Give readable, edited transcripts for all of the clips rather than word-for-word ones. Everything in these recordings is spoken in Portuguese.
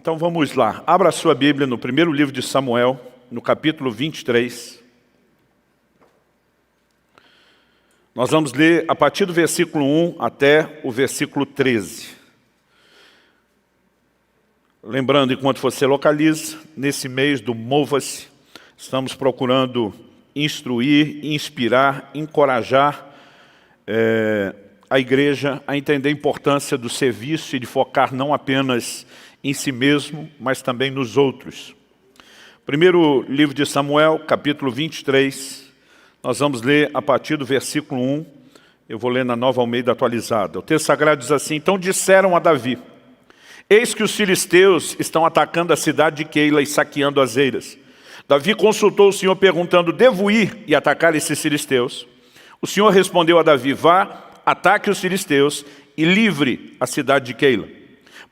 Então vamos lá, abra a sua Bíblia no primeiro livro de Samuel, no capítulo 23. Nós vamos ler a partir do versículo 1 até o versículo 13. Lembrando, enquanto você localiza, nesse mês do Mova-se, estamos procurando instruir, inspirar, encorajar a igreja a entender a importância do serviço e de focar não apenas em si mesmo, mas também nos outros. Primeiro livro de Samuel, capítulo 23, nós vamos ler a partir do versículo 1, eu vou ler na Nova Almeida atualizada. O texto sagrado diz assim: então disseram a Davi: eis que os filisteus estão atacando a cidade de Keila e saqueando as eiras. Davi consultou o Senhor perguntando: devo ir e atacar esses filisteus? O Senhor respondeu a Davi: vá, ataque os filisteus e livre a cidade de Keila.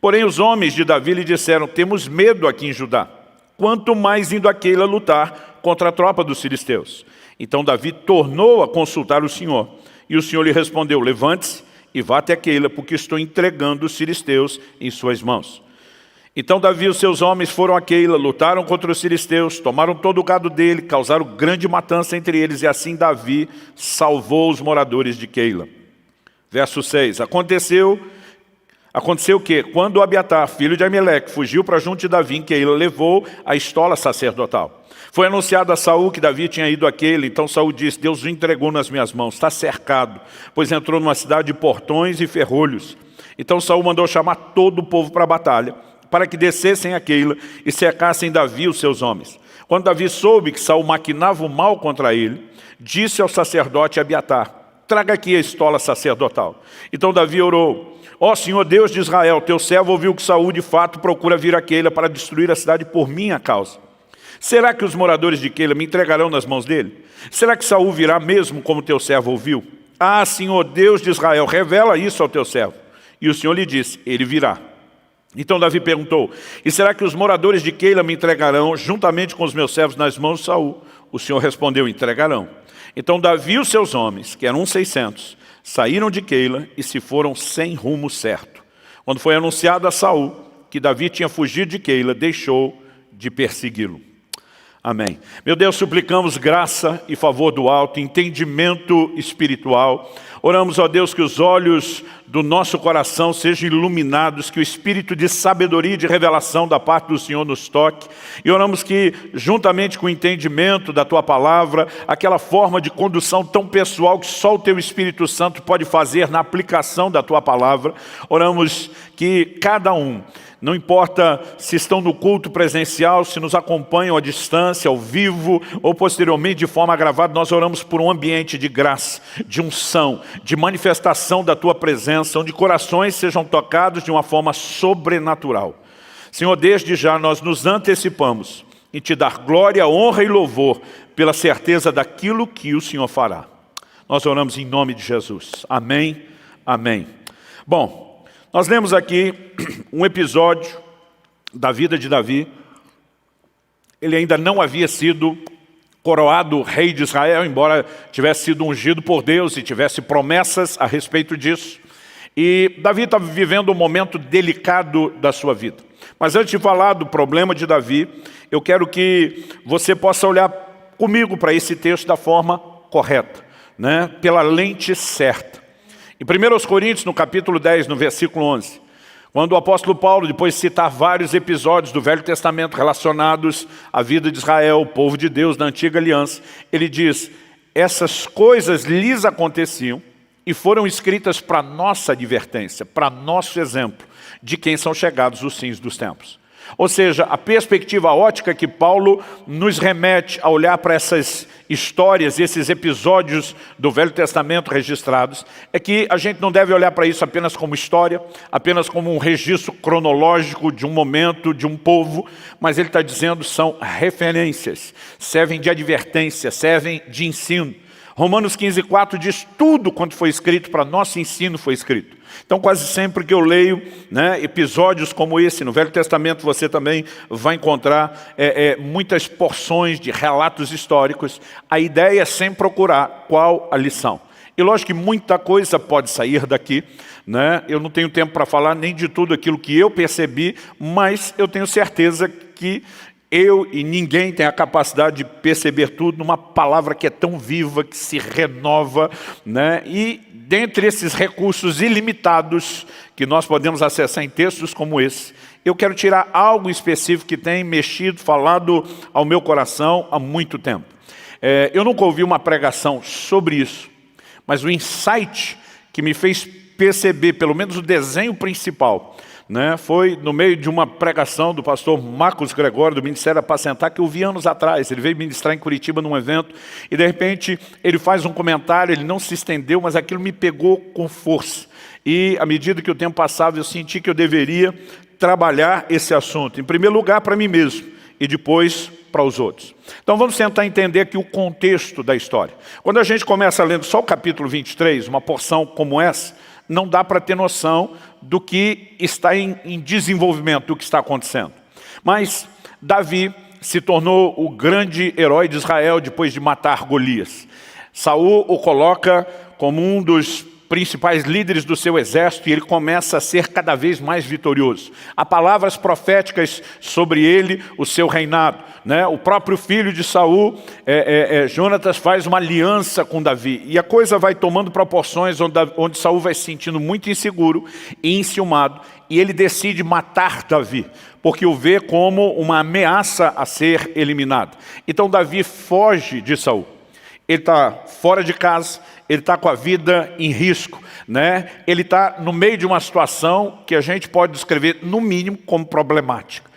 Porém os homens de Davi lhe disseram: temos medo aqui em Judá, quanto mais indo a Keila lutar contra a tropa dos filisteus. Então Davi tornou a consultar o Senhor, e o Senhor lhe respondeu: levante-se e vá até Keila, porque estou entregando os filisteus em suas mãos. Então Davi e os seus homens foram a Keila, lutaram contra os filisteus, tomaram todo o gado dele, causaram grande matança entre eles, e assim Davi salvou os moradores de Keila. Verso 6, Aconteceu que, quando Abiatar, filho de Ameleque, fugiu para junto de Davi em Keila, levou a estola sacerdotal. Foi anunciado a Saul que Davi tinha ido a Keila. Então Saul disse: Deus o entregou nas minhas mãos, está cercado, pois entrou numa cidade de portões e ferrolhos. Então Saul mandou chamar todo o povo para a batalha, para que descessem a Keila e cercassem Davi e os seus homens. Quando Davi soube que Saul maquinava o mal contra ele, disse ao sacerdote Abiatar: traga aqui a estola sacerdotal. Então Davi orou: ó Senhor Deus de Israel, teu servo ouviu que Saul de fato procura vir a Keila para destruir a cidade por minha causa. Será que os moradores de Keila me entregarão nas mãos dele? Será que Saul virá mesmo como teu servo ouviu? Ah, Senhor Deus de Israel, revela isso ao teu servo. E o Senhor lhe disse: ele virá. Então Davi perguntou: e será que os moradores de Keila me entregarão juntamente com os meus servos nas mãos de Saul? O Senhor respondeu: entregarão. Então Davi e os seus homens, que eram uns 600, saíram de Keila e se foram sem rumo certo. Quando foi anunciado a Saul que Davi tinha fugido de Keila, deixou de persegui-lo. Amém. Meu Deus, suplicamos graça e favor do alto, entendimento espiritual. Oramos, ó Deus, que os olhos do nosso coração sejam iluminados, que o espírito de sabedoria e de revelação da parte do Senhor nos toque. E oramos que, juntamente com o entendimento da Tua Palavra, aquela forma de condução tão pessoal que só o Teu Espírito Santo pode fazer na aplicação da Tua Palavra, oramos que cada um, não importa se estão no culto presencial, se nos acompanham à distância, ao vivo ou posteriormente de forma gravada, nós oramos por um ambiente de graça, de unção, de manifestação da Tua presença, onde corações sejam tocados de uma forma sobrenatural. Senhor, desde já nós nos antecipamos em Te dar glória, honra e louvor pela certeza daquilo que o Senhor fará. Nós oramos em nome de Jesus. Amém, amém. Bom, nós lemos aqui um episódio da vida de Davi. Ele ainda não havia sido coroado rei de Israel, embora tivesse sido ungido por Deus e tivesse promessas a respeito disso. E Davi estava vivendo um momento delicado da sua vida. Mas antes de falar do problema de Davi, eu quero que você possa olhar comigo para esse texto da forma correta, né? Pela lente certa. Em 1 Coríntios, no capítulo 10, no versículo 11, quando o apóstolo Paulo, depois de citar vários episódios do Velho Testamento relacionados à vida de Israel, o povo de Deus da antiga aliança, ele diz: essas coisas lhes aconteciam e foram escritas para nossa advertência, para nosso exemplo, de quem são chegados os fins dos tempos. Ou seja, a perspectiva ótica que Paulo nos remete a olhar para essas histórias, esses episódios do Velho Testamento registrados, é que a gente não deve olhar para isso apenas como história, apenas como um registro cronológico de um momento, de um povo, mas ele está dizendo são referências, servem de advertência, servem de ensino. Romanos 15:4 diz: tudo quanto foi escrito para nosso ensino foi escrito. Então quase sempre que eu leio episódios como esse, no Velho Testamento você também vai encontrar muitas porções de relatos históricos. A ideia é sempre procurar qual a lição. E lógico que muita coisa pode sair daqui, né? Eu não tenho tempo para falar nem de tudo aquilo que eu percebi, mas eu tenho certeza que eu e ninguém tem a capacidade de perceber tudo numa palavra que é tão viva, que se renova, né? E dentre esses recursos ilimitados que nós podemos acessar em textos como esse, eu quero tirar algo específico que tem mexido, falado ao meu coração há muito tempo. Eu nunca ouvi uma pregação sobre isso, mas o insight que me fez perceber, pelo menos o desenho principal, né, foi no meio de uma pregação do pastor Marcos Gregório, do Ministério Apacentar, que eu vi anos atrás. Ele veio ministrar em Curitiba num evento, e de repente ele faz um comentário, ele não se estendeu, mas aquilo me pegou com força. E à medida que o tempo passava, eu senti que eu deveria trabalhar esse assunto, em primeiro lugar para mim mesmo, e depois para os outros. Então vamos tentar entender aqui o contexto da história. Quando a gente começa lendo só o capítulo 23, uma porção como essa, não dá para ter noção do que está em desenvolvimento, do que está acontecendo. Mas Davi se tornou o grande herói de Israel depois de matar Golias. Saul o coloca como um dos principais líderes do seu exército e ele começa a ser cada vez mais vitorioso. Há palavras proféticas sobre ele, o seu reinado, né? O próprio filho de Saul, Jonatas, faz uma aliança com Davi. E a coisa vai tomando proporções onde Saul vai se sentindo muito inseguro e enciumado. E ele decide matar Davi, porque o vê como uma ameaça a ser eliminado. Então Davi foge de Saul. Ele está fora de casa, ele está com a vida em risco, né? Ele está no meio de uma situação que a gente pode descrever, no mínimo, como problemática.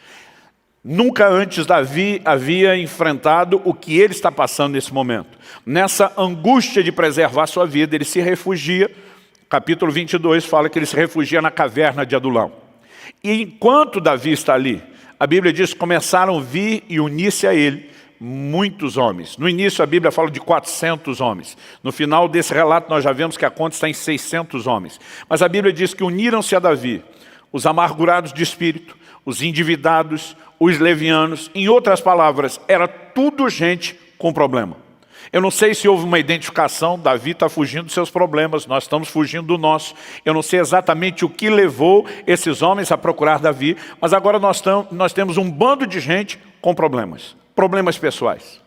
Nunca antes Davi havia enfrentado o que ele está passando nesse momento. Nessa angústia de preservar sua vida, ele se refugia. Capítulo 22 fala que ele se refugia na caverna de Adulão. E enquanto Davi está ali, a Bíblia diz que começaram a vir e unir-se a ele muitos homens. No início a Bíblia fala de 400 homens. No final desse relato nós já vemos que a conta está em 600 homens. Mas a Bíblia diz que uniram-se a Davi os amargurados de espírito, os endividados, os levianos. Em outras palavras, era tudo gente com problema. Eu não sei se houve uma identificação, Davi está fugindo dos seus problemas, nós estamos fugindo do nosso. Eu não sei exatamente o que levou esses homens a procurar Davi, mas agora nós temos um bando de gente com problemas pessoais.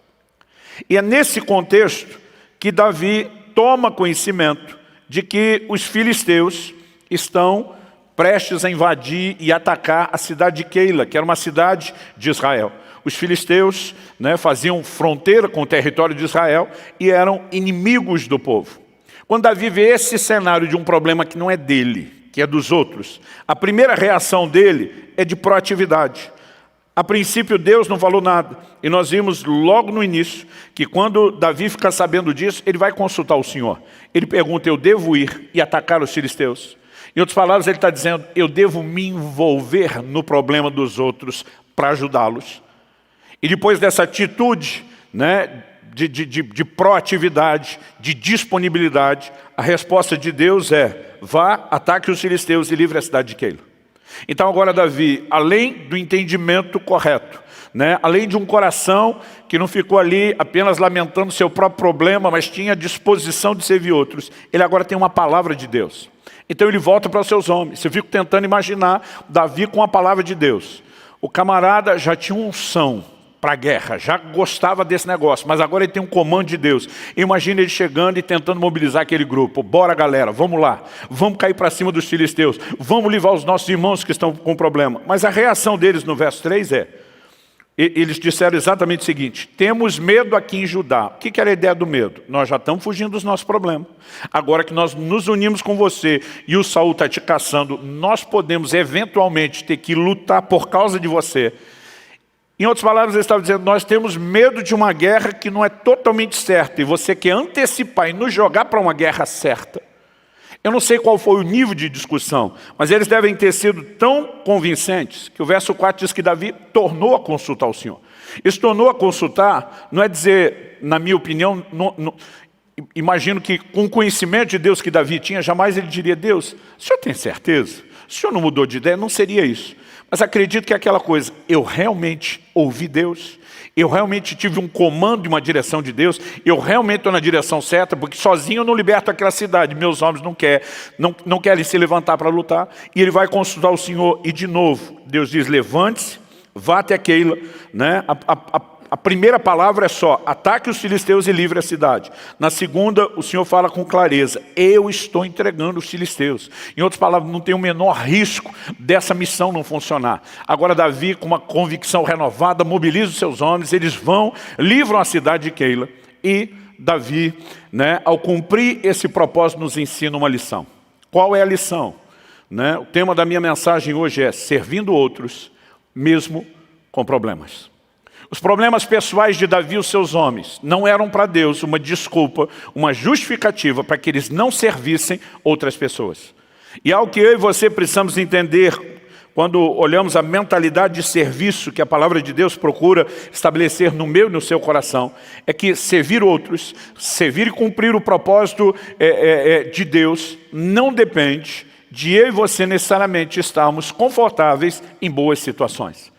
E é nesse contexto que Davi toma conhecimento de que os filisteus estão prestes a invadir e atacar a cidade de Keila, que era uma cidade de Israel. Os filisteus, né, faziam fronteira com o território de Israel e eram inimigos do povo. Quando Davi vê esse cenário de um problema que não é dele, que é dos outros, a primeira reação dele é de proatividade. A princípio Deus não falou nada, e nós vimos logo no início que quando Davi fica sabendo disso, ele vai consultar o Senhor. Ele pergunta, eu devo ir e atacar os filisteus? Em outras palavras, ele está dizendo, eu devo me envolver no problema dos outros para ajudá-los. E depois dessa atitude, né, de proatividade, de disponibilidade, a resposta de Deus é, vá, ataque os filisteus e livre a cidade de Keila. Então agora Davi, além do entendimento correto, né, além de um coração que não ficou ali apenas lamentando seu próprio problema, mas tinha a disposição de servir outros, ele agora tem uma palavra de Deus. Então ele volta para os seus homens. Eu fico tentando imaginar Davi com a palavra de Deus. O camarada já tinha unção para a guerra, já gostava desse negócio, mas agora ele tem um comando de Deus. Imagina ele chegando e tentando mobilizar aquele grupo. Bora galera, vamos lá, vamos cair para cima dos filisteus, vamos livrar os nossos irmãos que estão com problema. Mas a reação deles no verso 3 eles disseram exatamente o seguinte, temos medo aqui em Judá. O que era a ideia do medo? Nós já estamos fugindo dos nossos problemas. Agora que nós nos unimos com você e o Saul está te caçando, nós podemos eventualmente ter que lutar por causa de você. Em outras palavras, ele estava dizendo, nós temos medo de uma guerra que não é totalmente certa, e você quer antecipar e nos jogar para uma guerra certa. Eu não sei qual foi o nível de discussão, mas eles devem ter sido tão convincentes que o verso 4 diz que Davi tornou a consultar o Senhor. Isso tornou a consultar, não é dizer, na minha opinião, imagino que com o conhecimento de Deus que Davi tinha, jamais ele diria, Deus, o senhor tem certeza? O senhor não mudou de ideia? Não seria isso. Mas acredito que é aquela coisa, eu realmente ouvi Deus, eu realmente tive um comando e uma direção de Deus, eu realmente estou na direção certa, porque sozinho eu não liberto aquela cidade, meus homens não querem se levantar para lutar, e ele vai consultar o Senhor, e de novo, Deus diz, levante-se, vá até Keila, né? A primeira palavra é só, ataque os filisteus e livre a cidade. Na segunda, o Senhor fala com clareza, eu estou entregando os filisteus. Em outras palavras, não tem o menor risco dessa missão não funcionar. Agora Davi, com uma convicção renovada, mobiliza os seus homens, eles vão, livram a cidade de Keila. E Davi, né, ao cumprir esse propósito, nos ensina uma lição. Qual é a lição? Né? O tema da minha mensagem hoje é servindo outros, mesmo com problemas. Os problemas pessoais de Davi e os seus homens não eram para Deus uma desculpa, uma justificativa para que eles não servissem outras pessoas. E algo que eu e você precisamos entender quando olhamos a mentalidade de serviço que a palavra de Deus procura estabelecer no meu e no seu coração, é que servir outros, servir e cumprir o propósito de Deus, não depende de eu e você necessariamente estarmos confortáveis em boas situações.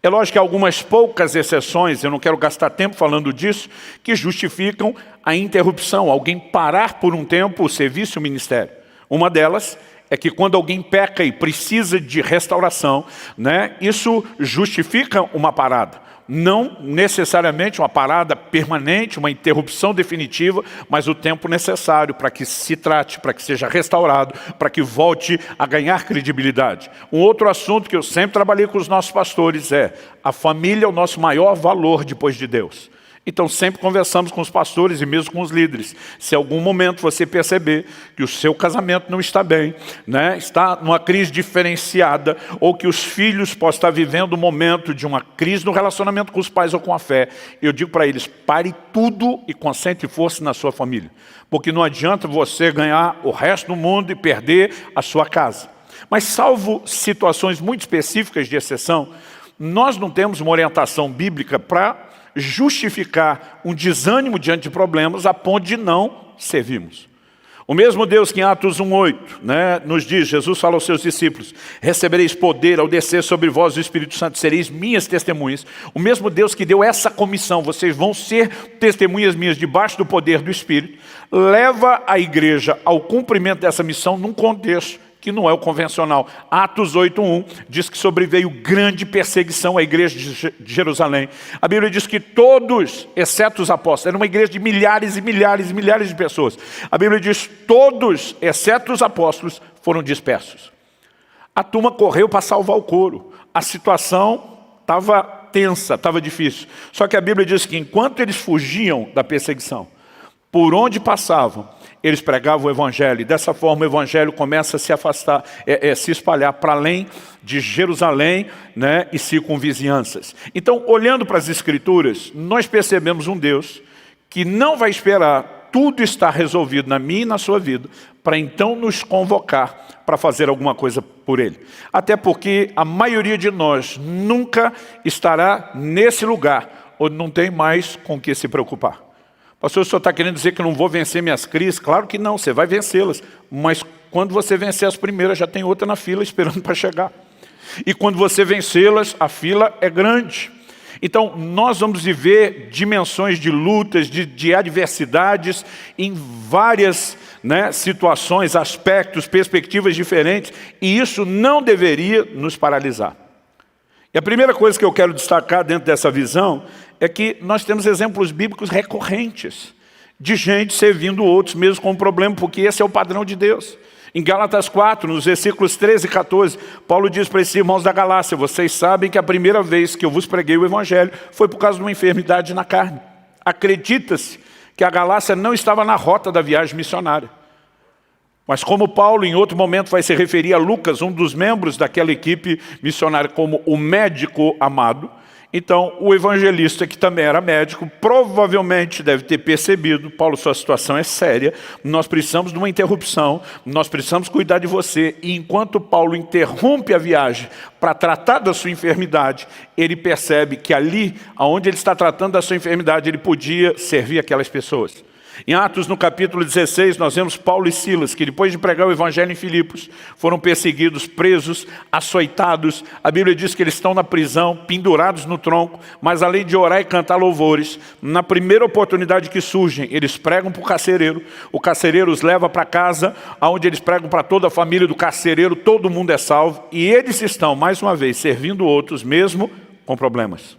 É lógico que há algumas poucas exceções, eu não quero gastar tempo falando disso, que justificam a interrupção, alguém parar por um tempo o serviço e o ministério. Uma delas é que quando alguém peca e precisa de restauração, né, isso justifica uma parada. Não necessariamente uma parada permanente, uma interrupção definitiva, mas o tempo necessário para que se trate, para que seja restaurado, para que volte a ganhar credibilidade. Um outro assunto que eu sempre trabalhei com os nossos pastores é a família é o nosso maior valor depois de Deus. Então sempre conversamos com os pastores e mesmo com os líderes. Se em algum momento você perceber que o seu casamento não está bem, né, está numa crise diferenciada, ou que os filhos possam estar vivendo um momento de uma crise no relacionamento com os pais ou com a fé, eu digo para eles, pare tudo e concentre força na sua família. Porque não adianta você ganhar o resto do mundo e perder a sua casa. Mas salvo situações muito específicas de exceção, nós não temos uma orientação bíblica para justificar um desânimo diante de problemas a ponto de não servirmos. O mesmo Deus que em Atos 1:8, né, nos diz, Jesus fala aos seus discípulos, recebereis poder ao descer sobre vós o Espírito Santo, sereis minhas testemunhas. O mesmo Deus que deu essa comissão, vocês vão ser testemunhas minhas debaixo do poder do Espírito, leva a igreja ao cumprimento dessa missão num contexto que não é o convencional. Atos 8:1 diz que sobreveio grande perseguição à igreja de Jerusalém. A Bíblia diz que todos, exceto os apóstolos, era uma igreja de milhares e milhares e milhares de pessoas. A Bíblia diz todos, exceto os apóstolos, foram dispersos. A turma correu para salvar o couro. A situação estava tensa, estava difícil. Só que a Bíblia diz que enquanto eles fugiam da perseguição, por onde passavam, eles pregavam o Evangelho, e dessa forma o Evangelho começa a se afastar, se espalhar para além de Jerusalém, né, e circunvizinhanças. Então, olhando para as Escrituras, nós percebemos um Deus que não vai esperar tudo estar resolvido na minha e na sua vida, para então nos convocar para fazer alguma coisa por Ele. Até porque a maioria de nós nunca estará nesse lugar, onde não tem mais com o que se preocupar. Pastor, o senhor está querendo dizer que eu não vou vencer minhas crises? Claro que não, você vai vencê-las. Mas quando você vencer as primeiras, já tem outra na fila esperando para chegar. E quando você vencê-las, a fila é grande. Então, nós vamos viver dimensões de lutas, de adversidades, em várias, né, situações, aspectos, perspectivas diferentes. E isso não deveria nos paralisar. E a primeira coisa que eu quero destacar dentro dessa visão é que nós temos exemplos bíblicos recorrentes de gente servindo outros mesmo com problema, porque esse é o padrão de Deus. Em Gálatas 4, nos versículos 13 e 14, Paulo diz para esses irmãos da Galácia, vocês sabem que a primeira vez que eu vos preguei o Evangelho foi por causa de uma enfermidade na carne. Acredita-se que a Galácia não estava na rota da viagem missionária. Mas como Paulo em outro momento vai se referir a Lucas, um dos membros daquela equipe missionária, como o médico amado, então o evangelista, que também era médico, provavelmente deve ter percebido, Paulo, sua situação é séria, nós precisamos de uma interrupção, nós precisamos cuidar de você. E enquanto Paulo interrompe a viagem para tratar da sua enfermidade, ele percebe que ali, onde ele está tratando da sua enfermidade, ele podia servir aquelas pessoas. Em Atos, no capítulo 16, nós vemos Paulo e Silas, que depois de pregar o evangelho em Filipos, foram perseguidos, presos, açoitados. A Bíblia diz que eles estão na prisão, pendurados no tronco, mas além de orar e cantar louvores, na primeira oportunidade que surgem, eles pregam para o carcereiro os leva para casa, onde eles pregam para toda a família do carcereiro, todo mundo é salvo, e eles estão, mais uma vez, servindo outros, mesmo com problemas.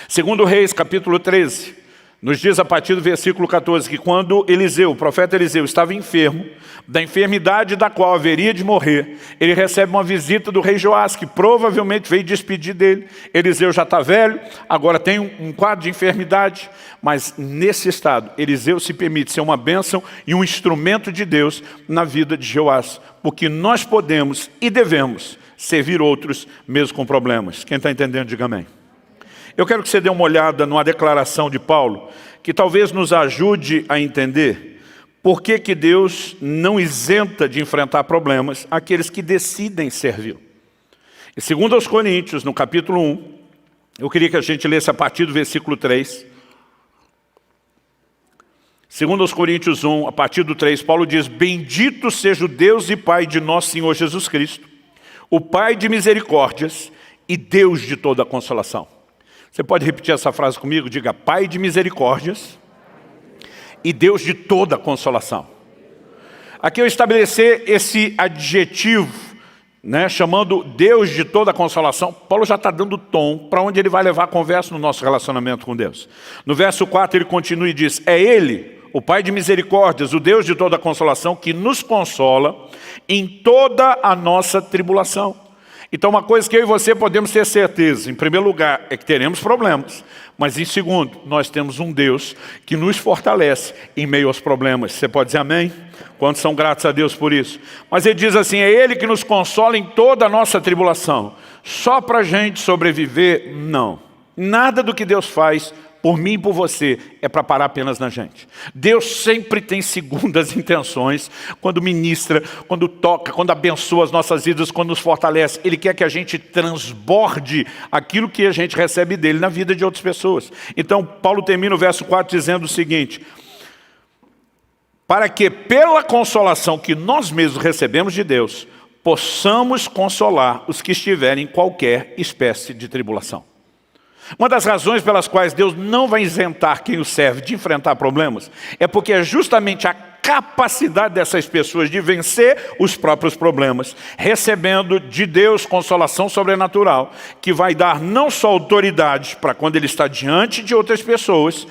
Segundo Reis, capítulo 13, nos diz a partir do versículo 14, que quando Eliseu, o profeta Eliseu, estava enfermo, da enfermidade da qual haveria de morrer, ele recebe uma visita do rei Joás, que provavelmente veio despedir dele. Eliseu já está velho, agora tem um quadro de enfermidade, mas nesse estado, Eliseu se permite ser uma bênção e um instrumento de Deus na vida de Joás, porque nós podemos e devemos servir outros, mesmo com problemas. Quem está entendendo, diga amém. Eu quero que você dê uma olhada numa declaração de Paulo, que talvez nos ajude a entender por que Deus não isenta de enfrentar problemas aqueles que decidem servi-lo. E segundo aos Coríntios, no capítulo 1, eu queria que a gente lesse a partir do versículo 3. Segundo aos Coríntios 1, a partir do 3, Paulo diz: bendito seja o Deus e Pai de nosso Senhor Jesus Cristo, o Pai de misericórdias e Deus de toda consolação. Você pode repetir essa frase comigo? Diga: Pai de misericórdias e Deus de toda consolação. Aqui eu estabelecer esse adjetivo, chamando Deus de toda consolação. Paulo já está dando tom para onde ele vai levar a conversa no nosso relacionamento com Deus. No verso 4 ele continua e diz: é Ele, o Pai de misericórdias, o Deus de toda consolação, que nos consola em toda a nossa tribulação. Então uma coisa que eu e você podemos ter certeza, em primeiro lugar, é que teremos problemas, mas em segundo, nós temos um Deus que nos fortalece em meio aos problemas. Você pode dizer amém? Quantos são gratos a Deus por isso? Mas ele diz assim: é Ele que nos consola em toda a nossa tribulação. Só para a gente sobreviver? Não. Nada do que Deus faz por mim e por você é para parar apenas na gente. Deus sempre tem segundas intenções quando ministra, quando toca, quando abençoa as nossas vidas, quando nos fortalece. Ele quer que a gente transborde aquilo que a gente recebe dele na vida de outras pessoas. Então Paulo termina o verso 4 dizendo o seguinte: para que pela consolação que nós mesmos recebemos de Deus, possamos consolar os que estiverem em qualquer espécie de tribulação. Uma das razões pelas quais Deus não vai isentar quem o serve de enfrentar problemas é porque é justamente a capacidade dessas pessoas de vencer os próprios problemas, recebendo de Deus consolação sobrenatural, que vai dar não só autoridade para quando ele está diante de outras pessoas,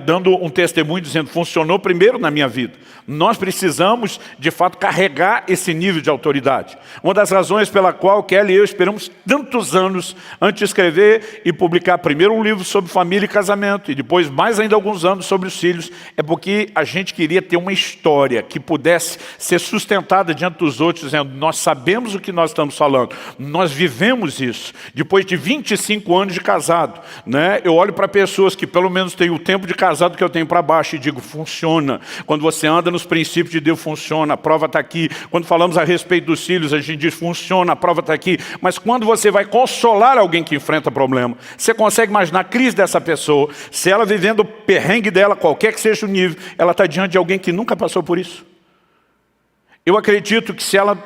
dando um testemunho dizendo: funcionou primeiro na minha vida. Nós precisamos, de fato, carregar esse nível de autoridade. Uma das razões pela qual Kelly e eu esperamos tantos anos antes de escrever e publicar primeiro um livro sobre família e casamento, e depois mais ainda alguns anos sobre os filhos, é porque a gente queria ter uma história que pudesse ser sustentada diante dos outros, dizendo: nós sabemos o que nós estamos falando, nós vivemos isso. Depois de 25 anos de casado, eu olho para pessoas que pelo menos têm o tempo de casado que eu tenho para baixo e digo: funciona. Quando você anda nos princípios de Deus, funciona, a prova está aqui. Quando falamos a respeito dos filhos, a gente diz: funciona, a prova está aqui. Mas quando você vai consolar alguém que enfrenta problema, você consegue imaginar a crise dessa pessoa, se ela vivendo o perrengue dela, qualquer que seja o nível, ela está diante de alguém que nunca passou por isso. Eu acredito que se ela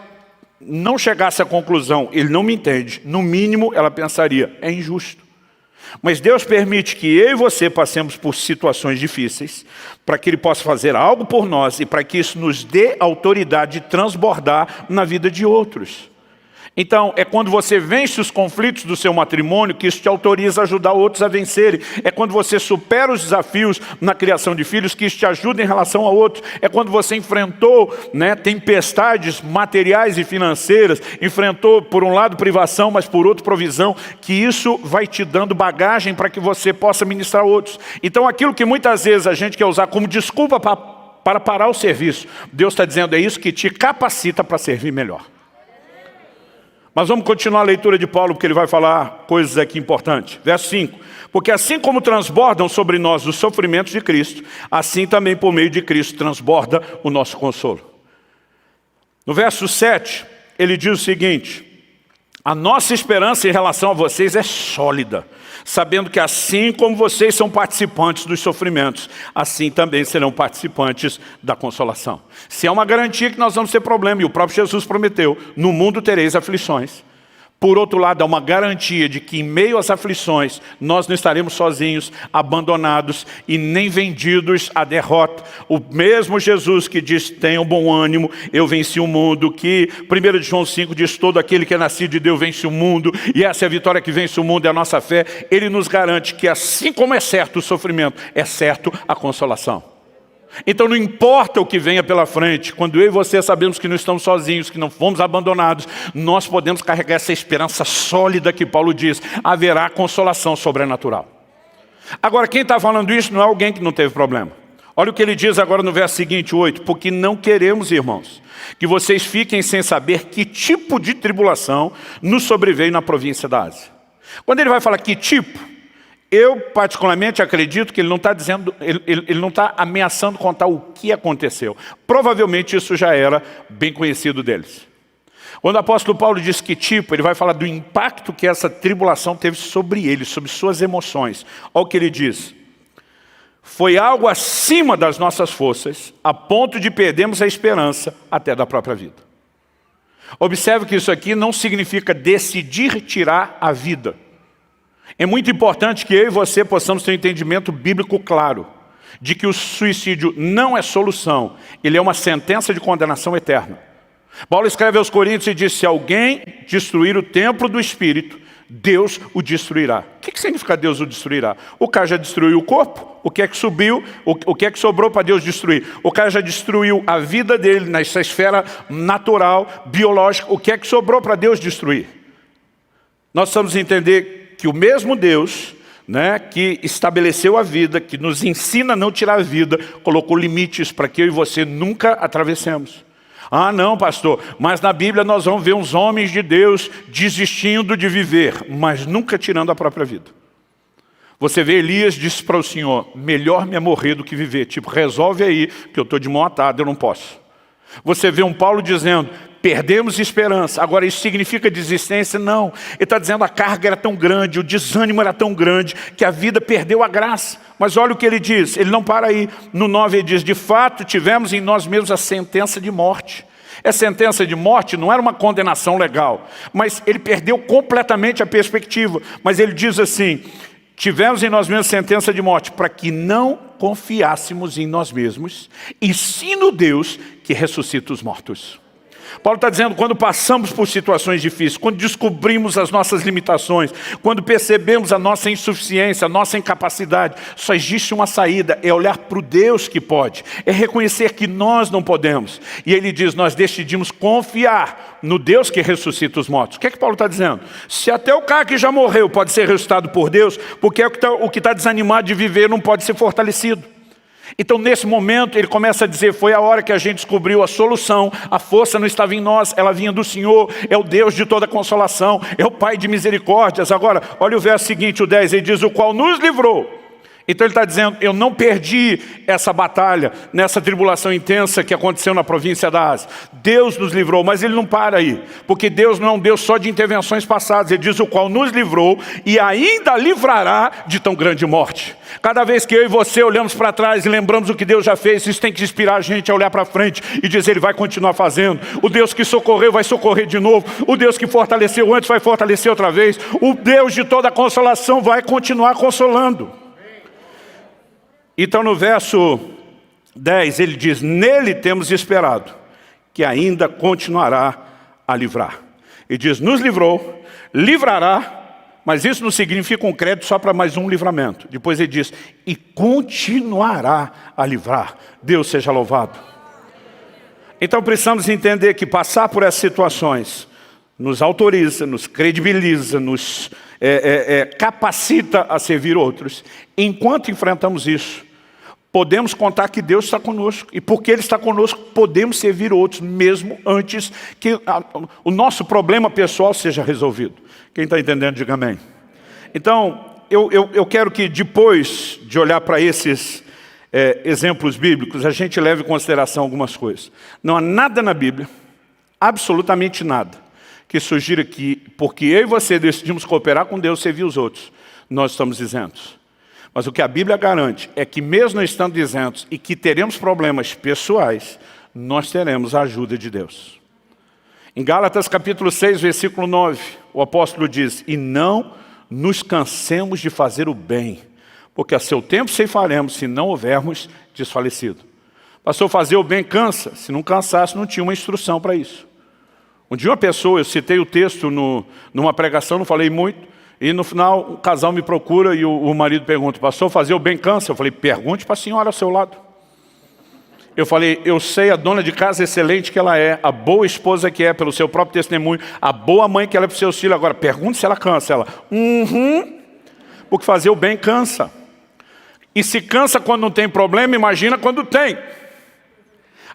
não chegasse à conclusão: ele não me entende, no mínimo ela pensaria: é injusto. Mas Deus permite que eu e você passemos por situações difíceis, para que Ele possa fazer algo por nós e para que isso nos dê autoridade de transbordar na vida de outros. Então, é quando você vence os conflitos do seu matrimônio que isso te autoriza a ajudar outros a vencerem. É quando você supera os desafios na criação de filhos que isso te ajuda em relação a outros. É quando você enfrentou tempestades materiais e financeiras, enfrentou por um lado privação, mas por outro provisão, que isso vai te dando bagagem para que você possa ministrar outros. Então, aquilo que muitas vezes a gente quer usar como desculpa para parar o serviço, Deus está dizendo: é isso que te capacita para servir melhor. Mas vamos continuar a leitura de Paulo, porque ele vai falar coisas aqui importantes. Verso 5. Porque assim como transbordam sobre nós os sofrimentos de Cristo, assim também por meio de Cristo transborda o nosso consolo. No verso 7, ele diz o seguinte: A nossa esperança em relação a vocês é sólida, sabendo que assim como vocês são participantes dos sofrimentos, assim também serão participantes da consolação. Se é uma garantia que nós vamos ter problema, e o próprio Jesus prometeu, no mundo tereis aflições. Por outro lado, há uma garantia de que em meio às aflições, nós não estaremos sozinhos, abandonados e nem vendidos à derrota. O mesmo Jesus que diz, tenham bom ânimo, eu venci o mundo, que 1 João 5 diz, todo aquele que é nascido de Deus vence o mundo, e essa é a vitória que vence o mundo, é a nossa fé. Ele nos garante que assim como é certo o sofrimento, é certo a consolação. Então não importa o que venha pela frente, quando eu e você sabemos que não estamos sozinhos, que não fomos abandonados, nós podemos carregar essa esperança sólida que Paulo diz, haverá consolação sobrenatural. Agora, quem está falando isso não é alguém que não teve problema. Olha o que ele diz agora no verso seguinte, 8, porque não queremos, irmãos, que vocês fiquem sem saber que tipo de tribulação nos sobreveio na província da Ásia. Quando ele vai falar que tipo, eu, particularmente, acredito que ele não está dizendo, ele não está ameaçando contar o que aconteceu. Provavelmente isso já era bem conhecido deles. Quando o apóstolo Paulo diz que tipo, ele vai falar do impacto que essa tribulação teve sobre ele, sobre suas emoções. Olha o que ele diz. Foi algo acima das nossas forças, a ponto de perdermos a esperança até da própria vida. Observe que isso aqui não significa decidir tirar a vida. É muito importante que eu e você possamos ter um entendimento bíblico claro de que o suicídio não é solução, ele é uma sentença de condenação eterna. Paulo escreve aos Coríntios e diz, se alguém destruir o templo do Espírito, Deus o destruirá. O que significa Deus o destruirá? O cara já destruiu o corpo, o que é que subiu, o que é que sobrou para Deus destruir? O cara já destruiu a vida dele nessa esfera natural, biológica, o que é que sobrou para Deus destruir? Nós precisamos entender que o mesmo Deus, que estabeleceu a vida, que nos ensina a não tirar a vida, colocou limites para que eu e você nunca atravessemos. Ah, não, pastor, mas na Bíblia nós vamos ver uns homens de Deus desistindo de viver, mas nunca tirando a própria vida. Você vê Elias disse para o Senhor, melhor me é morrer do que viver. Tipo, resolve aí, que eu estou de mão atada, eu não posso. Você vê um Paulo dizendo, perdemos esperança. Agora isso significa desistência? Não. Ele está dizendo a carga era tão grande, o desânimo era tão grande, que a vida perdeu a graça. Mas olha o que ele diz, ele não para aí. No 9 ele diz, de fato tivemos em nós mesmos a sentença de morte. Essa sentença de morte não era uma condenação legal, mas ele perdeu completamente a perspectiva. Mas ele diz assim, tivemos em nós mesmos sentença de morte, para que não confiássemos em nós mesmos, e sim no Deus que ressuscita os mortos. Paulo está dizendo, quando passamos por situações difíceis, quando descobrimos as nossas limitações, quando percebemos a nossa insuficiência, a nossa incapacidade, só existe uma saída, é olhar para o Deus que pode, é reconhecer que nós não podemos. E ele diz, nós decidimos confiar no Deus que ressuscita os mortos. O que é que Paulo está dizendo? Se até o cara que já morreu pode ser ressuscitado por Deus, porque é o que está desanimado de viver não pode ser fortalecido. Então nesse momento ele começa a dizer, foi a hora que a gente descobriu a solução, a força não estava em nós, ela vinha do Senhor, é o Deus de toda consolação, é o Pai de misericórdias. Agora, olha o verso seguinte, o 10, ele diz, o qual nos livrou. Então ele está dizendo, eu não perdi essa batalha, nessa tribulação intensa que aconteceu na província da Ásia. Deus nos livrou, mas ele não para aí, porque Deus não é um Deus só de intervenções passadas. Ele diz, o qual nos livrou e ainda livrará de tão grande morte. Cada vez que eu e você olhamos para trás e lembramos o que Deus já fez, isso tem que inspirar a gente a olhar para frente e dizer, ele vai continuar fazendo. O Deus que socorreu vai socorrer de novo. O Deus que fortaleceu antes vai fortalecer outra vez. O Deus de toda consolação vai continuar consolando. Então no verso 10 ele diz, nele temos esperado, que ainda continuará a livrar. Ele diz, nos livrou, livrará, mas isso não significa um crédito só para mais um livramento. Depois ele diz, e continuará a livrar. Deus seja louvado. Então precisamos entender que passar por essas situações nos autoriza, nos credibiliza, nos capacita a servir outros. Enquanto enfrentamos isso, podemos contar que Deus está conosco. E porque Ele está conosco, podemos servir outros, mesmo antes que o nosso problema pessoal seja resolvido. Quem está entendendo, diga amém. Então, eu quero que depois de olhar para esses exemplos bíblicos, a gente leve em consideração algumas coisas. Não há nada na Bíblia, absolutamente nada, que surgir aqui, porque eu e você decidimos cooperar com Deus, servir os outros, nós estamos isentos. Mas o que a Bíblia garante é que mesmo não estando isentos e que teremos problemas pessoais, nós teremos a ajuda de Deus. Em Gálatas capítulo 6, versículo 9, o apóstolo diz: e não nos cansemos de fazer o bem, porque a seu tempo ceifaremos se não houvermos desfalecido. Pastor, fazer o bem cansa? Se não cansasse, não tinha uma instrução para isso. Um dia uma pessoa, eu citei o texto numa pregação, não falei muito, e no final o casal me procura e o marido pergunta: pastor, fazer o bem cansa? Eu falei: pergunte para a senhora ao seu lado. Eu falei: eu sei a dona de casa excelente que ela é, a boa esposa que é, pelo seu próprio testemunho, a boa mãe que ela é para os seus filhos. Agora, pergunte se ela cansa. Ela: porque fazer o bem cansa. E se cansa quando não tem problema, imagina quando tem.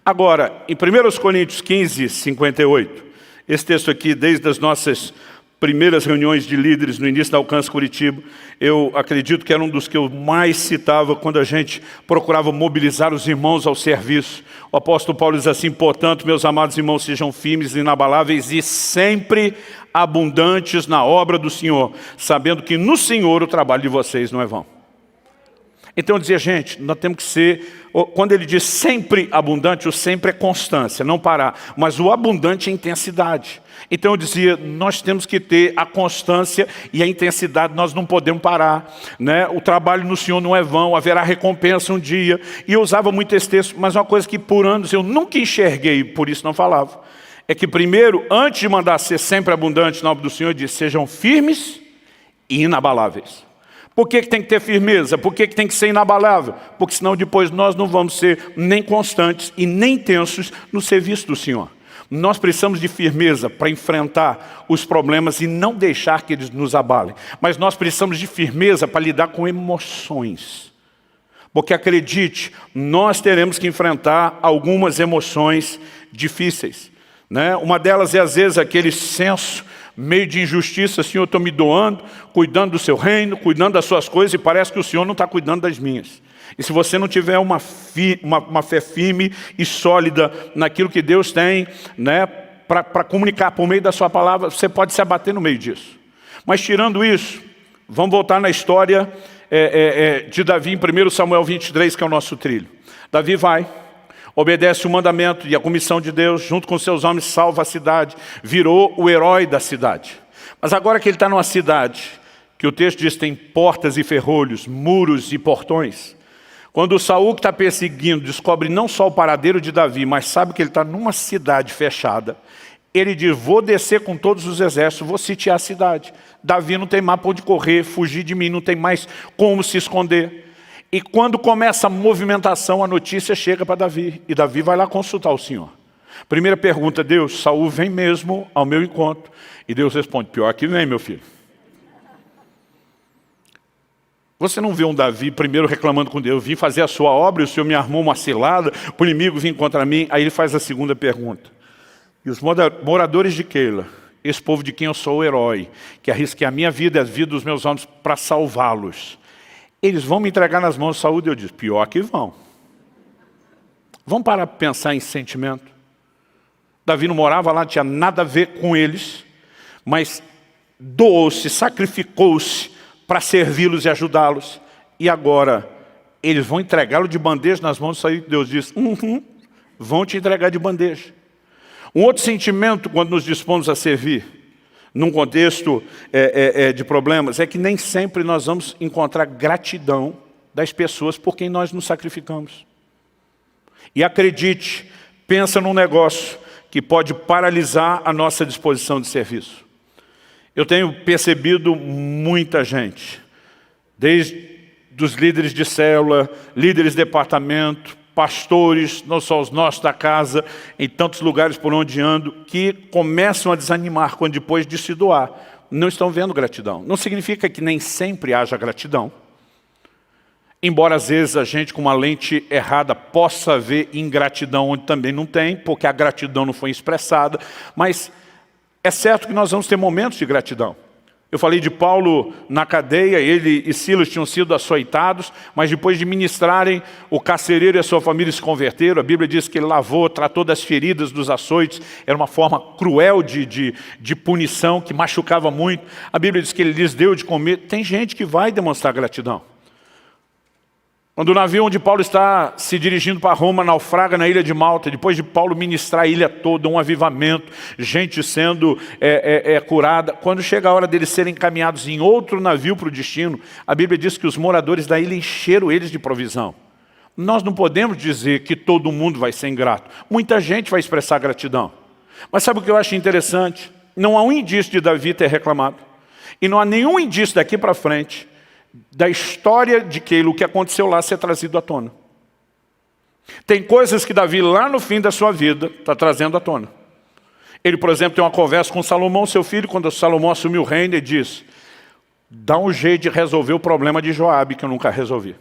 Agora, em 1 Coríntios 15, 58, esse texto aqui, desde as nossas primeiras reuniões de líderes no início da Alcance Curitiba, eu acredito que era um dos que eu mais citava quando a gente procurava mobilizar os irmãos ao serviço. O apóstolo Paulo diz assim: portanto, meus amados irmãos, sejam firmes, inabaláveis e sempre abundantes na obra do Senhor, sabendo que no Senhor o trabalho de vocês não é vão. Então eu dizia: gente, nós temos que ser, quando ele diz sempre abundante, o sempre é constância, não parar, mas o abundante é intensidade. Então eu dizia, nós temos que ter a constância e a intensidade, nós não podemos parar, né? O trabalho no Senhor não é vão, haverá recompensa um dia. E eu usava muito esse texto, mas uma coisa que por anos eu nunca enxerguei, por isso não falava, é que primeiro, antes de mandar ser sempre abundante na obra do Senhor, ele diz: sejam firmes e inabaláveis. Por que tem que ter firmeza? Por que tem que ser inabalável? Porque senão depois nós não vamos ser nem constantes e nem intensos no serviço do Senhor. Nós precisamos de firmeza para enfrentar os problemas e não deixar que eles nos abalem. Mas nós precisamos de firmeza para lidar com emoções. Porque acredite, nós teremos que enfrentar algumas emoções difíceis, né? Uma delas é às vezes aquele senso meio de injustiça: Senhor, eu estou me doando, cuidando do seu reino, cuidando das suas coisas, e parece que o Senhor não está cuidando das minhas. E se você não tiver uma fé firme e sólida naquilo que Deus tem, né, para comunicar por meio da sua palavra, você pode se abater no meio disso. Mas tirando isso, vamos voltar na história de Davi em 1 Samuel 23, que é o nosso trilho. Davi vai, obedece o mandamento e a comissão de Deus, junto com seus homens salva a cidade, virou o herói da cidade. Mas agora que ele está numa cidade, que o texto diz tem portas e ferrolhos, muros e portões, quando o Saul, que está perseguindo, descobre não só o paradeiro de Davi, mas sabe que ele está numa cidade fechada, ele diz: vou descer com todos os exércitos, vou sitiar a cidade. Davi não tem mais para onde correr, fugir de mim, não tem mais como se esconder. E quando começa a movimentação, a notícia chega para Davi, e Davi vai lá consultar o Senhor. Primeira pergunta: Deus, Saul vem mesmo ao meu encontro? E Deus responde: pior que vem, meu filho. Você não vê um Davi primeiro reclamando com Deus: eu vim fazer a sua obra e o Senhor me armou uma cilada, o inimigo vir contra mim. Aí ele faz a segunda pergunta: e os moradores de Keila, esse povo de quem eu sou o herói, que arrisquei a minha vida e a vida dos meus homens para salvá-los, eles vão me entregar nas mãos de Saul? Eu disse: pior que vão. Vamos parar para pensar em sentimento. Davi não morava lá, não tinha nada a ver com eles, mas doou-se, sacrificou-se para servi-los e ajudá-los. E agora, eles vão entregá-lo de bandeja nas mãos de Saul? Deus diz: vão te entregar de bandeja. Um outro sentimento quando nos dispomos a servir, num contexto de problemas, é que nem sempre nós vamos encontrar gratidão das pessoas por quem nós nos sacrificamos. E acredite, pensa num negócio que pode paralisar a nossa disposição de serviço. Eu tenho percebido muita gente, desde os líderes de célula, líderes de departamento, pastores, não só os nossos da casa, em tantos lugares por onde ando, que começam a desanimar quando depois de se doar, não estão vendo gratidão. Não significa que nem sempre haja gratidão. Embora às vezes a gente com uma lente errada possa ver ingratidão onde também não tem, porque a gratidão não foi expressada, mas é certo que nós vamos ter momentos de gratidão. Eu falei de Paulo na cadeia, ele e Silas tinham sido açoitados, mas depois de ministrarem, o carcereiro e a sua família se converteram. A Bíblia diz que ele lavou, tratou das feridas, dos açoites. Era uma forma cruel de punição, que machucava muito. A Bíblia diz que ele lhes deu de comer. Tem gente que vai demonstrar gratidão. Quando o navio onde Paulo está se dirigindo para Roma naufraga na ilha de Malta, depois de Paulo ministrar a ilha toda, um avivamento, gente sendo curada, quando chega a hora deles serem encaminhados em outro navio para o destino, a Bíblia diz que os moradores da ilha encheram eles de provisão. Nós não podemos dizer que todo mundo vai ser ingrato. Muita gente vai expressar gratidão. Mas sabe o que eu acho interessante? Não há um indício de Davi ter reclamado. E não há nenhum indício daqui para frente da história de o que aconteceu lá ser trazido à tona. Tem coisas que Davi lá no fim da sua vida está trazendo à tona. Ele, por exemplo, tem uma conversa com Salomão, seu filho, quando Salomão assumiu o reino, ele diz: dá um jeito de resolver o problema de Joabe, que eu nunca resolvi.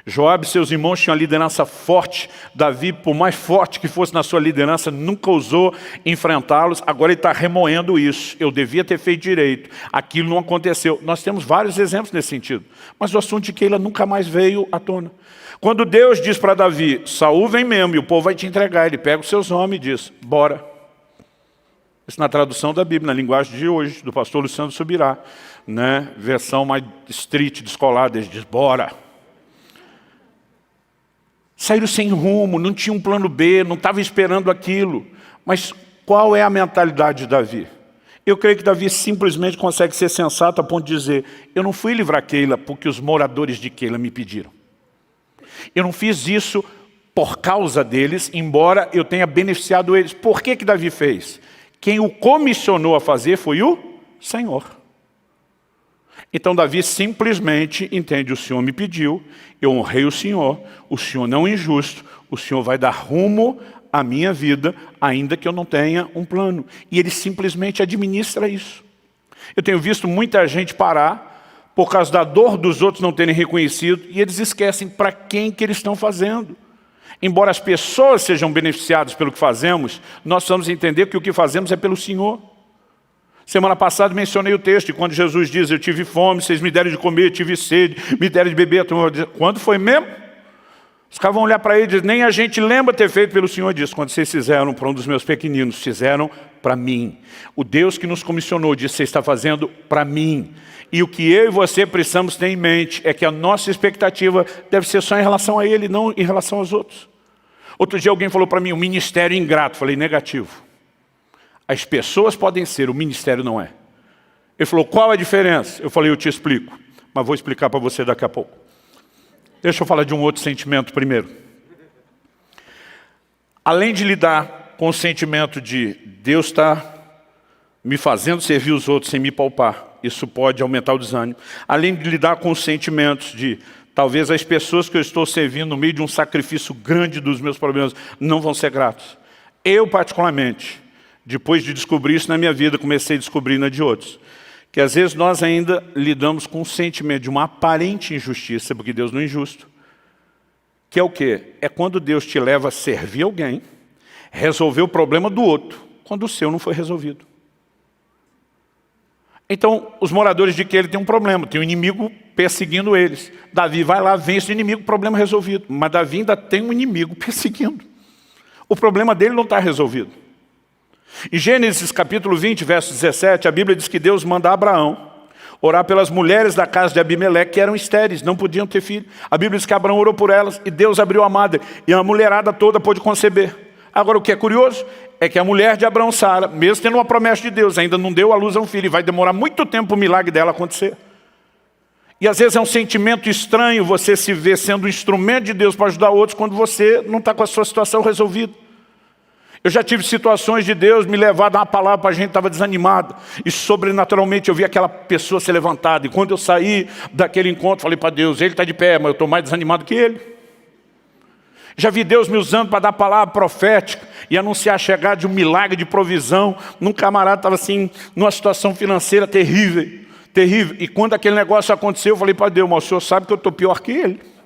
Joabe e seus irmãos tinham uma liderança forte. Davi, por mais forte que fosse na sua liderança, nunca ousou enfrentá-los. Agora ele está remoendo isso. Eu devia ter feito direito. Aquilo não aconteceu. Nós temos vários exemplos nesse sentido. Mas o assunto de Keila nunca mais veio à tona. Quando Deus diz para Davi: Saul vem mesmo e o povo vai te entregar, ele pega os seus homens e diz: bora. Isso na tradução da Bíblia, na linguagem de hoje, do pastor Luciano Subirá, né? Versão mais street, descolada, ele diz: bora. Saíram sem rumo, não tinha um plano B, não estava esperando aquilo. Mas qual é a mentalidade de Davi? Eu creio que Davi simplesmente consegue ser sensato a ponto de dizer: eu não fui livrar Keila porque os moradores de Keila me pediram. Eu não fiz isso por causa deles, embora eu tenha beneficiado eles. Por que Davi fez? Quem o comissionou a fazer foi o Senhor. Então Davi simplesmente entende: o Senhor me pediu, eu honrei o Senhor não é injusto, o Senhor vai dar rumo à minha vida, ainda que eu não tenha um plano. E ele simplesmente administra isso. Eu tenho visto muita gente parar por causa da dor dos outros não terem reconhecido, e eles esquecem para quem que eles estão fazendo. Embora as pessoas sejam beneficiadas pelo que fazemos, nós precisamos entender que o que fazemos é pelo Senhor. Semana passada mencionei o texto, quando Jesus diz: eu tive fome, vocês me deram de comer, tive sede, me deram de beber. Quando foi mesmo? Os caras vão olhar para ele e dizer: nem a gente lembra ter feito pelo Senhor disso. Quando vocês fizeram para um dos meus pequeninos, fizeram para mim. O Deus que nos comissionou disse: você está fazendo para mim. E o que eu e você precisamos ter em mente é que a nossa expectativa deve ser só em relação a Ele, não em relação aos outros. Outro dia alguém falou para mim: o ministério ingrato. Falei: negativo. As pessoas podem ser, o ministério não é. Ele falou: qual a diferença? Eu falei: eu te explico, mas vou explicar para você daqui a pouco. Deixa eu falar de um outro sentimento primeiro. Além de lidar com o sentimento de Deus está me fazendo servir os outros sem me poupar, isso pode aumentar o desânimo. Além de lidar com os sentimentos de talvez as pessoas que eu estou servindo no meio de um sacrifício grande dos meus problemas não vão ser gratos. Eu particularmente, depois de descobrir isso na minha vida, comecei a descobrir na de outros. Que às vezes nós ainda lidamos com o sentimento de uma aparente injustiça, porque Deus não é injusto. Que é o quê? É quando Deus te leva a servir alguém, resolver o problema do outro, quando o seu não foi resolvido. Então, os moradores de Keila têm um problema, tem um inimigo perseguindo eles. Davi vai lá, vence o inimigo, problema resolvido. Mas Davi ainda tem um inimigo perseguindo. O problema dele não está resolvido. Em Gênesis capítulo 20, verso 17, a Bíblia diz que Deus manda Abraão orar pelas mulheres da casa de Abimeleque, que eram estéreis, não podiam ter filho. A Bíblia diz que Abraão orou por elas e Deus abriu a madre e a mulherada toda pôde conceber. Agora o que é curioso é que a mulher de Abraão, Sara, mesmo tendo uma promessa de Deus, ainda não deu à luz a um filho e vai demorar muito tempo o milagre dela acontecer. E às vezes é um sentimento estranho você se ver sendo um instrumento de Deus para ajudar outros quando você não está com a sua situação resolvida. Eu já tive situações de Deus me levar a dar uma palavra para a gente que estava desanimado. E sobrenaturalmente eu vi aquela pessoa ser levantada. E quando eu saí daquele encontro, falei para Deus: ele está de pé, mas eu estou mais desanimado que ele. Já vi Deus me usando para dar palavra profética e anunciar a chegada de um milagre de provisão. Num camarada estava assim, numa situação financeira terrível. Terrível. E quando aquele negócio aconteceu, eu falei para Deus: mas o Senhor sabe que eu estou pior que ele.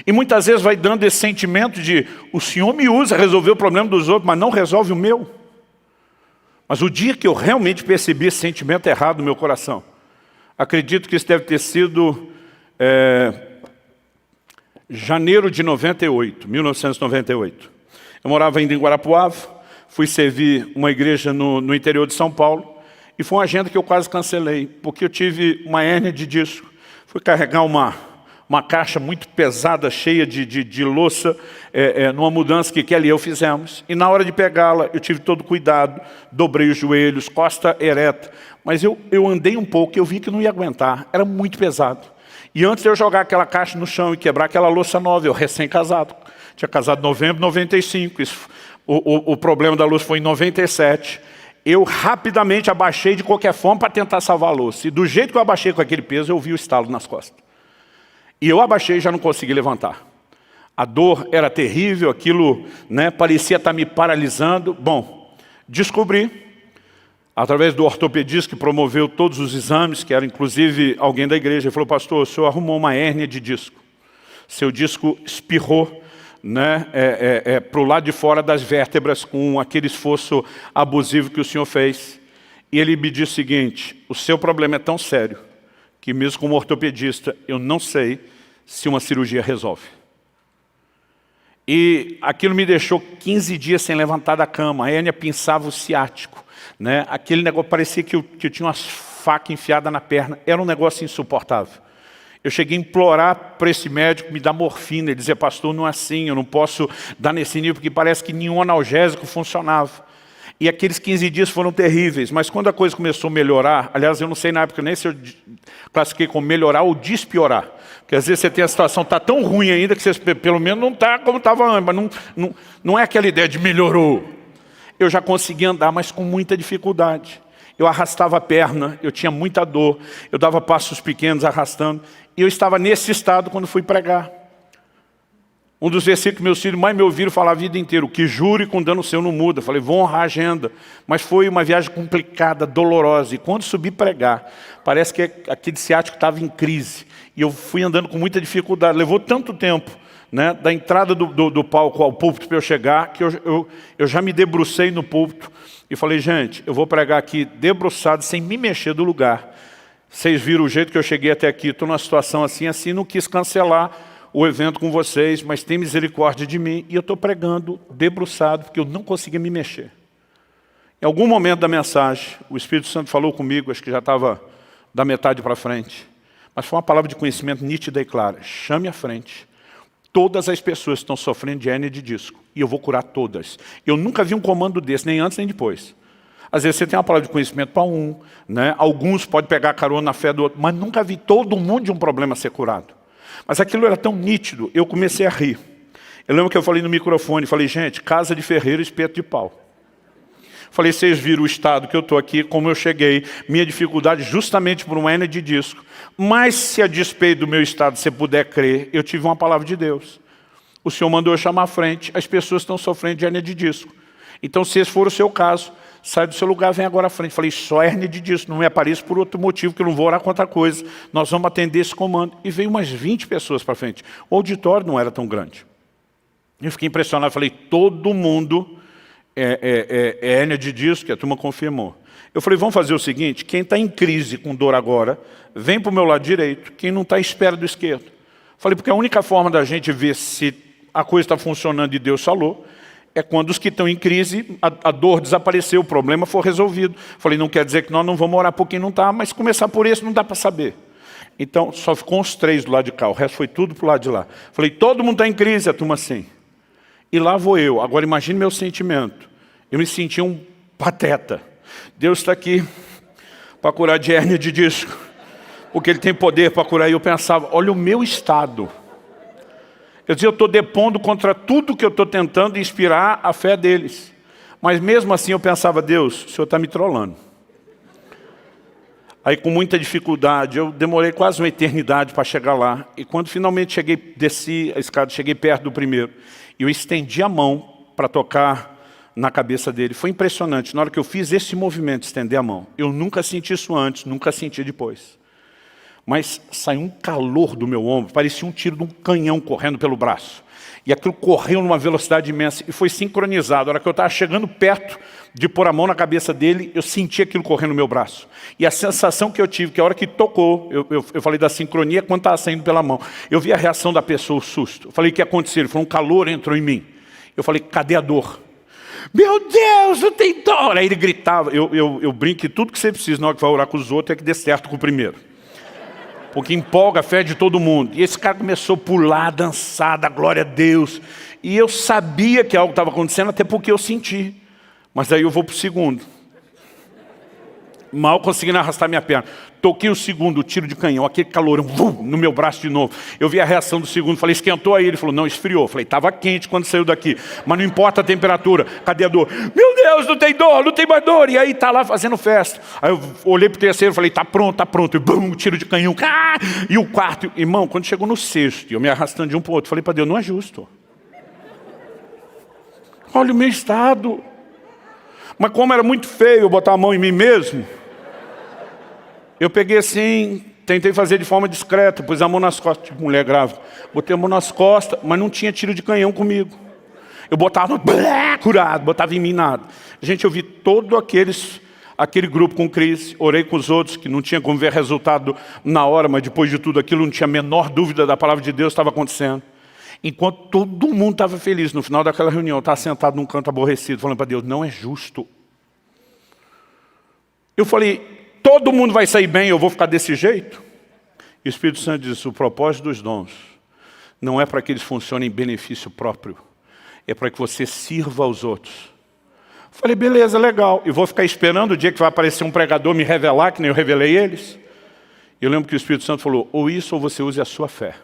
E muitas vezes vai dando esse sentimento de: o Senhor me usa a resolver o problema dos outros, mas não resolve o meu. Mas o dia que eu realmente percebi esse sentimento errado no meu coração, acredito que isso deve ter sido janeiro de 1998. Eu morava ainda em Guarapuava, fui servir uma igreja no interior de São Paulo, e foi uma agenda que eu quase cancelei, porque eu tive uma hérnia de disco. Fui carregar uma caixa muito pesada, cheia de louça, numa mudança que Kelly e eu fizemos. E na hora de pegá-la, eu tive todo cuidado, dobrei os joelhos, costa ereta. Mas eu andei um pouco e eu vi que não ia aguentar, era muito pesado. E antes de eu jogar aquela caixa no chão e quebrar aquela louça nova, eu recém-casado. Tinha casado em novembro de 95, o problema da louça foi em 97. Eu rapidamente abaixei de qualquer forma para tentar salvar a louça. E do jeito que eu abaixei com aquele peso, eu vi o estalo nas costas. E eu abaixei e já não consegui levantar. A dor era terrível, aquilo, né, parecia estar me paralisando. Bom, descobri, através do ortopedista que promoveu todos os exames, que era inclusive alguém da igreja, ele falou: pastor, o senhor arrumou uma hérnia de disco. Seu disco espirrou, né, para o lado de fora das vértebras com aquele esforço abusivo que o senhor fez. E ele me disse o seguinte: o seu problema é tão sério que mesmo como ortopedista eu não sei se uma cirurgia resolve. E aquilo me deixou 15 dias sem levantar da cama. A hérnia pinçava o ciático, né? Aquele negócio parecia que eu tinha umas facas enfiadas na perna. Era um negócio insuportável. Eu cheguei a implorar para esse médico me dar morfina. Ele dizia: pastor, não é assim, eu não posso dar nesse nível, porque parece que nenhum analgésico funcionava. E aqueles 15 dias foram terríveis, mas quando a coisa começou a melhorar, aliás, eu não sei na época nem se eu classifiquei como melhorar ou despiorar, porque às vezes você tem a situação, está tão ruim ainda que você pelo menos não está como estava antes, mas não é aquela ideia de melhorou. Eu já conseguia andar, mas com muita dificuldade. Eu arrastava a perna, eu tinha muita dor, eu dava passos pequenos arrastando, e eu estava nesse estado quando fui pregar. Um dos versículos que meus filhos mais me ouviram falar a vida inteira: o que jure com dano seu não muda. Eu falei: vou honrar a agenda. Mas foi uma viagem complicada, dolorosa. E quando subi pregar, parece que aquele ciático estava em crise. E eu fui andando com muita dificuldade. Levou tanto tempo, né, da entrada do palco ao púlpito para eu chegar, que eu já me debrucei no púlpito. E falei: gente, eu vou pregar aqui debruçado, sem me mexer do lugar. Vocês viram o jeito que eu cheguei até aqui. Estou numa situação assim, não quis cancelar o evento com vocês, mas tem misericórdia de mim. E eu estou pregando debruçado, porque eu não conseguia me mexer. Em algum momento da mensagem, o Espírito Santo falou comigo, acho que já estava da metade para frente, mas foi uma palavra de conhecimento nítida e clara: chame à frente todas as pessoas que estão sofrendo de hérnia de disco, e eu vou curar todas. Eu nunca vi um comando desse, nem antes nem depois. Às vezes você tem uma palavra de conhecimento para um, né? Alguns podem pegar carona na fé do outro, mas nunca vi todo mundo de um problema ser curado. Mas aquilo era tão nítido, eu comecei a rir. Eu lembro que eu falei no microfone, falei: gente, casa de ferreiro, espeto de pau. Falei: vocês viram o estado que eu estou aqui, como eu cheguei, minha dificuldade justamente por uma hérnia de disco. Mas se a despeito do meu estado você puder crer, eu tive uma palavra de Deus. O Senhor mandou eu chamar à frente, as pessoas estão sofrendo de hérnia de disco. Então, se esse for o seu caso, sai do seu lugar, vem agora à frente. Falei: só hérnia de disco, não me apareça por outro motivo, que eu não vou orar contra coisa. Nós vamos atender esse comando. E veio umas 20 pessoas para frente. O auditório não era tão grande. Eu fiquei impressionado, falei: todo mundo é hérnia de disco, que a turma confirmou. Eu falei: vamos fazer o seguinte, quem está em crise com dor agora, vem para o meu lado direito, quem não está, espera do esquerdo. Falei: porque a única forma da gente ver se a coisa está funcionando e Deus falou, é quando os que estão em crise, a dor desapareceu, o problema foi resolvido. Falei: não quer dizer que nós não vamos orar por quem não está, mas começar por esse não dá para saber. Então, só ficou uns 3 do lado de cá, o resto foi tudo para o lado de lá. Falei: todo mundo está em crise, a turma assim. E lá vou eu. Agora imagine meu sentimento. Eu me senti um pateta. Deus está aqui para curar de hérnia de disco, porque Ele tem poder para curar. E eu pensava: olha o meu estado. Eu dizia: eu estou depondo contra tudo que eu estou tentando inspirar a fé deles. Mas mesmo assim eu pensava: Deus, o Senhor está me trolando. Aí, com muita dificuldade, eu demorei quase uma eternidade para chegar lá. E quando finalmente cheguei, desci a escada, cheguei perto do primeiro, e eu estendi a mão para tocar na cabeça dele. Foi impressionante. Na hora que eu fiz esse movimento, estender a mão, eu nunca senti isso antes, nunca senti depois. Mas saiu um calor do meu ombro, parecia um tiro de um canhão correndo pelo braço. E aquilo correu numa velocidade imensa e foi sincronizado. A hora que eu estava chegando perto de pôr a mão na cabeça dele, eu senti aquilo correndo no meu braço. E a sensação que eu tive, que a hora que tocou, eu falei da sincronia quando estava saindo pela mão. Eu vi a reação da pessoa, o susto. Eu falei, o que aconteceu? Ele falou, um calor entrou em mim. Eu falei, cadê a dor? Meu Deus, não tem dor! Aí ele gritava. Eu brinco que tudo que você precisa na hora que vai orar com os outros é que dê certo com o primeiro. Porque empolga a fé de todo mundo. E esse cara começou a pular, dançar, dar glória a Deus. E eu sabia que algo estava acontecendo, até porque eu senti. Mas daí eu vou para o segundo. Mal conseguindo arrastar minha perna. Toquei o segundo, o tiro de canhão, aquele calorão, no meu braço de novo. Eu vi a reação do segundo, falei, esquentou aí? Ele falou, não, esfriou. Falei, estava quente quando saiu daqui, mas não importa a temperatura. Cadê a dor? Meu Deus, não tem dor, não tem mais dor. E aí está lá fazendo festa. Aí eu olhei para o terceiro, falei, está pronto, está pronto. E bum, tiro de canhão. E o quarto, irmão, quando chegou no sexto, eu me arrastando de um para o outro, falei para Deus, não é justo. Olha o meu estado. Mas como era muito feio eu botar a mão em mim mesmo, eu peguei assim, tentei fazer de forma discreta, pus a mão nas costas, tipo mulher grávida. Botei a mão nas costas, mas não tinha tiro de canhão comigo. Eu botava, curado, botava em mim nada. Gente, eu vi todo aquele grupo com crise, orei com os outros, que não tinha como ver resultado na hora, mas depois de tudo aquilo, não tinha a menor dúvida da palavra de Deus estava acontecendo. Enquanto todo mundo estava feliz, no final daquela reunião, eu estava sentado num canto aborrecido, falando para Deus, não é justo. Eu falei, todo mundo vai sair bem, eu vou ficar desse jeito? E o Espírito Santo diz, o propósito dos dons não é para que eles funcionem em benefício próprio, é para que você sirva aos outros. Eu falei, beleza, legal. E vou ficar esperando o dia que vai aparecer um pregador me revelar, que nem eu revelei eles? Eu lembro que o Espírito Santo falou, ou isso ou você use a sua fé.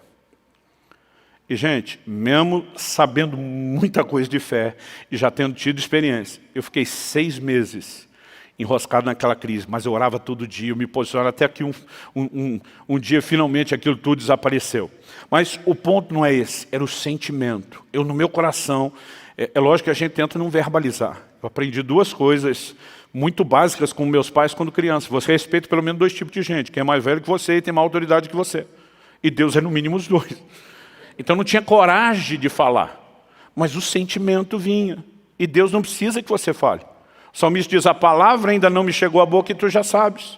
E, gente, mesmo sabendo muita coisa de fé e já tendo tido experiência, eu fiquei 6 meses enroscado naquela crise, mas eu orava todo dia, eu me posicionava até que um dia, finalmente, aquilo tudo desapareceu. Mas o ponto não é esse, era o sentimento. Eu, no meu coração, é lógico que a gente tenta não verbalizar. Eu aprendi 2 coisas muito básicas com meus pais quando criança. Você respeita pelo menos 2 tipos de gente, quem é mais velho que você e tem mais autoridade que você. E Deus é no mínimo os 2. Então não tinha coragem de falar, mas o sentimento vinha. E Deus não precisa que você fale. O salmista diz, a palavra ainda não me chegou à boca e tu já sabes.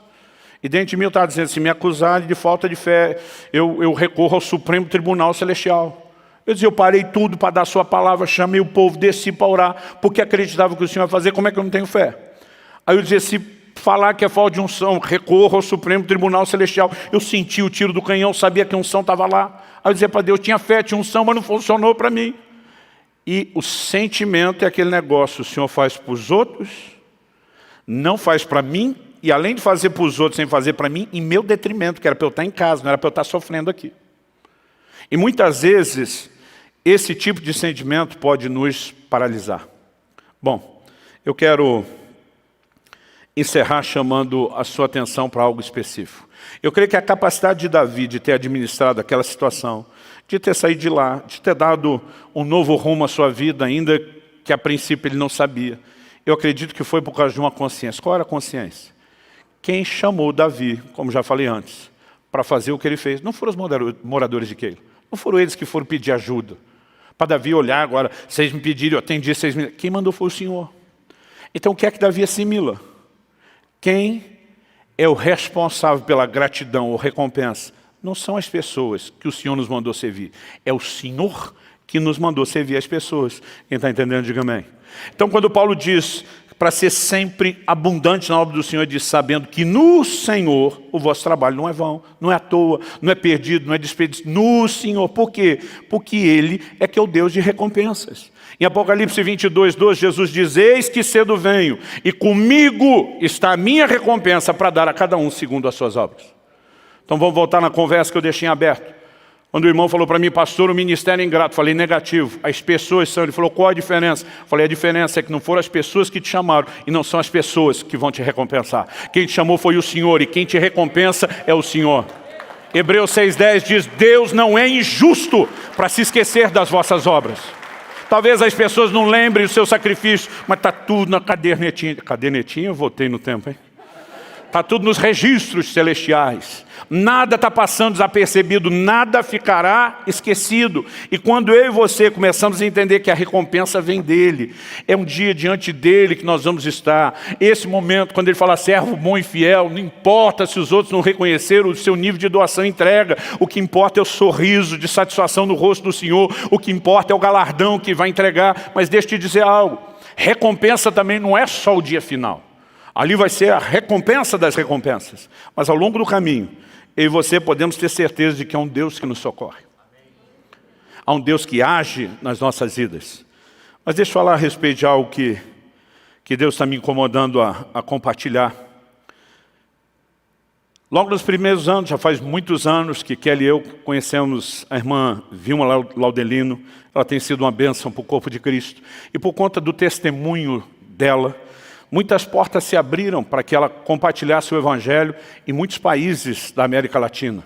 E dentro de mim eu estava dizendo, se me acusarem de falta de fé, eu recorro ao Supremo Tribunal Celestial. Eu dizia, eu parei tudo para dar a sua palavra, chamei o povo, desci para orar, porque acreditava que o Senhor ia fazer, como é que eu não tenho fé? Aí eu dizia, se falar que é falta de unção, recorro ao Supremo Tribunal Celestial. Eu senti o tiro do canhão, sabia que a unção estava lá. Aí eu dizia para Deus, tinha fé, tinha unção, mas não funcionou para mim. E o sentimento é aquele negócio, o Senhor faz para os outros, não faz para mim, e além de fazer para os outros, sem fazer para mim, em meu detrimento, que era para eu estar em casa, não era para eu estar sofrendo aqui. E muitas vezes, esse tipo de sentimento pode nos paralisar. Bom, eu quero encerrar chamando a sua atenção para algo específico. Eu creio que a capacidade de Davi de ter administrado aquela situação, de ter saído de lá, de ter dado um novo rumo à sua vida, ainda que a princípio ele não sabia, eu acredito que foi por causa de uma consciência. Qual era a consciência? Quem chamou Davi, como já falei antes, para fazer o que ele fez, não foram os moradores de Keila, não foram eles que foram pedir ajuda. Para Davi olhar agora, vocês me pediram, eu atendi, vocês me... Quem mandou foi o Senhor. Então o que é que Davi assimila? Quem é o responsável pela gratidão ou recompensa? Não são as pessoas que o Senhor nos mandou servir. É o Senhor que nos mandou servir as pessoas. Quem está entendendo, diga amém. Então, quando Paulo diz para ser sempre abundante na obra do Senhor, ele diz, sabendo que no Senhor o vosso trabalho não é vão, não é à toa, não é perdido, não é desperdício. No Senhor. Por quê? Porque Ele é que é o Deus de recompensas. Em Apocalipse 22, 12, Jesus diz, eis que cedo venho, e comigo está a minha recompensa para dar a cada um segundo as suas obras. Então vamos voltar na conversa que eu deixei em aberto. Quando o irmão falou para mim, pastor, o ministério é ingrato, falei, negativo, as pessoas são. Ele falou, qual a diferença? Falei, a diferença é que não foram as pessoas que te chamaram, e não são as pessoas que vão te recompensar. Quem te chamou foi o Senhor, e quem te recompensa é o Senhor. Hebreus 6,10 diz, Deus não é injusto para se esquecer das vossas obras. Talvez as pessoas não lembrem o seu sacrifício, mas está tudo na cadernetinha. Cadernetinha, eu voltei no tempo, hein? Está tudo nos registros celestiais. Nada está passando desapercebido, nada ficará esquecido. E quando eu e você começamos a entender que a recompensa vem dele, é um dia diante dele que nós vamos estar. Esse momento, quando ele fala servo bom e fiel, não importa se os outros não reconheceram o seu nível de doação e entrega. O que importa é o sorriso de satisfação no rosto do Senhor. O que importa é o galardão que vai entregar. Mas deixa eu te dizer algo. Recompensa também não é só o dia final. Ali vai ser a recompensa das recompensas. Mas ao longo do caminho, eu e você podemos ter certeza de que há um Deus que nos socorre. Há um Deus que age nas nossas vidas. Mas deixa eu falar a respeito de algo que Deus está me incomodando a compartilhar. Logo nos primeiros anos, já faz muitos anos que Kelly e eu conhecemos a irmã Vilma Laudelino. Ela tem sido uma bênção para o corpo de Cristo. E por conta do testemunho dela, muitas portas se abriram para que ela compartilhasse o Evangelho em muitos países da América Latina.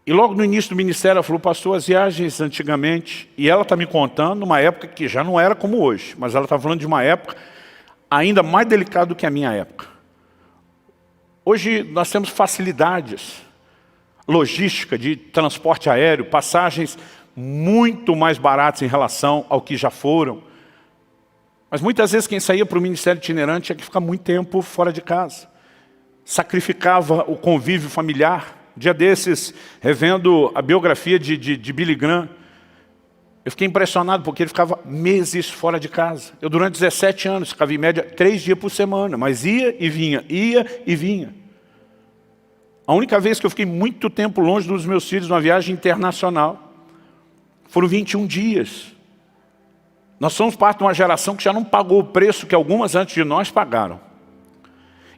E logo no início do ministério ela falou, pastor, as viagens antigamente, e ela está me contando uma época que já não era como hoje, mas ela está falando de uma época ainda mais delicada do que a minha época. Hoje nós temos facilidades, logística de transporte aéreo, passagens muito mais baratas em relação ao que já foram. Mas muitas vezes quem saía para o ministério itinerante tinha que ficar muito tempo fora de casa. Sacrificava o convívio familiar. Dia desses, revendo a biografia de Billy Graham, eu fiquei impressionado porque ele ficava meses fora de casa. Eu durante 17 anos ficava em média 3 dias por semana, mas ia e vinha, ia e vinha. A única vez que eu fiquei muito tempo longe dos meus filhos numa viagem internacional foram 21 dias. Nós somos parte de uma geração que já não pagou o preço que algumas antes de nós pagaram.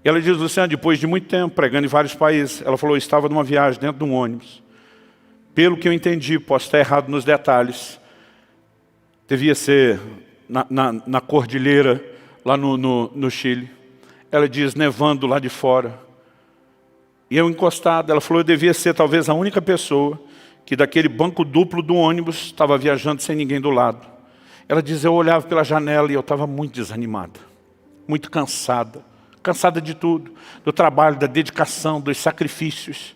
E ela diz, Luciano, depois de muito tempo, pregando em vários países, ela falou, eu estava numa viagem dentro de um ônibus. Pelo que eu entendi, posso estar errado nos detalhes, devia ser na cordilheira, lá no Chile. Ela diz, nevando lá de fora. E eu encostado, ela falou, eu devia ser talvez a única pessoa que daquele banco duplo do ônibus estava viajando sem ninguém do lado. Ela diz, eu olhava pela janela e eu estava muito desanimada, muito cansada de tudo, do trabalho, da dedicação, dos sacrifícios.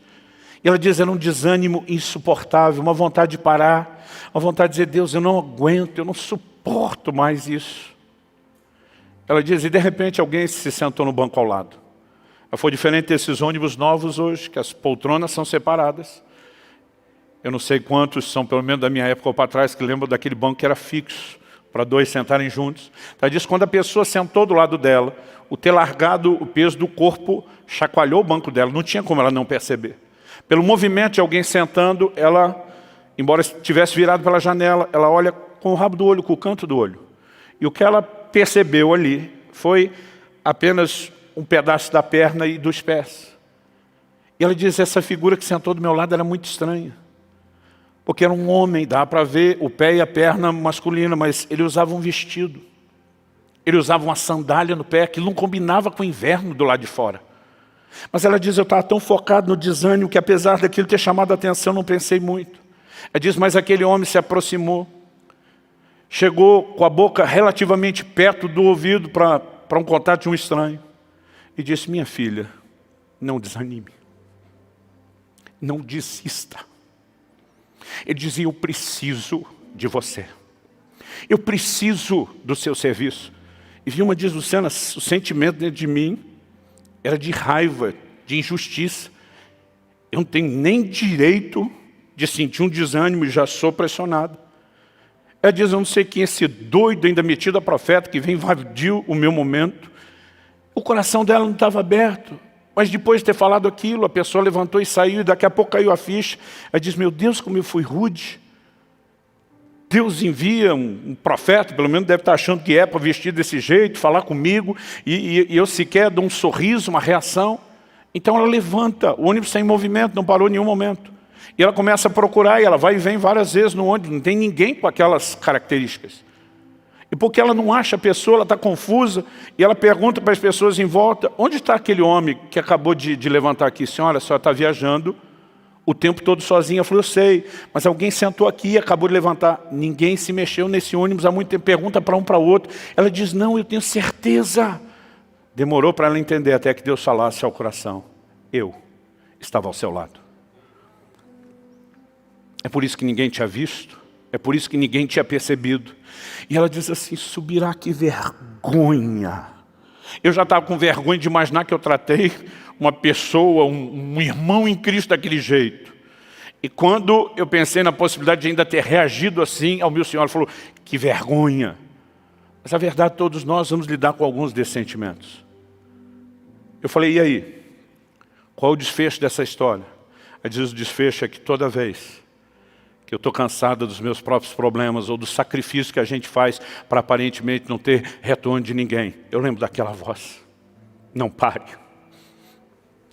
E ela diz, era um desânimo insuportável, uma vontade de parar, uma vontade de dizer, Deus, eu não aguento, eu não suporto mais isso. Ela diz, e de repente alguém se sentou no banco ao lado. Foi diferente desses ônibus novos hoje, que as poltronas são separadas. Eu não sei quantos são, pelo menos da minha época ou para trás, que lembram daquele banco que era fixo, para dois sentarem juntos. Ela diz, quando a pessoa sentou do lado dela, o ter largado o peso do corpo chacoalhou o banco dela, não tinha como ela não perceber. Pelo movimento de alguém sentando, ela, embora estivesse virado pela janela, ela olha com o rabo do olho, com o canto do olho. E o que ela percebeu ali foi apenas um pedaço da perna e dos pés. E ela diz, essa figura que sentou do meu lado era muito estranha. Porque era um homem, dá para ver o pé e a perna masculina, mas ele usava um vestido. Ele usava uma sandália no pé, que não combinava com o inverno do lado de fora. Mas ela diz, eu estava tão focado no desânimo, que apesar daquilo ter chamado a atenção, não pensei muito. Ela diz, mas aquele homem se aproximou, chegou com a boca relativamente perto do ouvido para um contato de um estranho, e disse, minha filha, não desanime, não desista. Ele dizia, eu preciso de você. Eu preciso do seu serviço. E Vilma diz, Luciana, o sentimento dentro de mim era de raiva, de injustiça. Eu não tenho nem direito de sentir um desânimo e já sou pressionado. Ela diz, eu não sei quem é esse doido ainda metido a profeta que vem invadir o meu momento. O coração dela não estava aberto. Mas depois de ter falado aquilo, a pessoa levantou e saiu, e daqui a pouco caiu a ficha. Ela diz, meu Deus, como eu fui rude. Deus envia um profeta, pelo menos deve estar achando que é, para vestir desse jeito, falar comigo, e eu sequer dou um sorriso, uma reação. Então ela levanta, o ônibus está em movimento, não parou em nenhum momento. E ela começa a procurar, e ela vai e vem várias vezes no ônibus, não tem ninguém com aquelas características. E porque ela não acha a pessoa, ela está confusa, e ela pergunta para as pessoas em volta, onde está aquele homem que acabou de levantar aqui? Senhora, a senhora está viajando o tempo todo sozinha. Ela falou, eu sei, mas alguém sentou aqui e acabou de levantar. Ninguém se mexeu nesse ônibus há muito tempo. Pergunta para um para o outro. Ela diz, não, eu tenho certeza. Demorou para ela entender até que Deus falasse ao coração: eu estava ao seu lado. É por isso que ninguém tinha visto, é por isso que ninguém tinha percebido. E ela diz assim: Subirá, que vergonha. Eu já estava com vergonha de imaginar que eu tratei uma pessoa, um irmão em Cristo daquele jeito. E quando eu pensei na possibilidade de ainda ter reagido assim ao meu Senhor, ela falou: que vergonha. Mas a verdade, todos nós vamos lidar com alguns desses sentimentos. Eu falei: e aí? Qual o desfecho dessa história? Ela diz: o desfecho é que toda vez que eu estou cansada dos meus próprios problemas ou do sacrifício que a gente faz para aparentemente não ter retorno de ninguém, eu lembro daquela voz: não pare,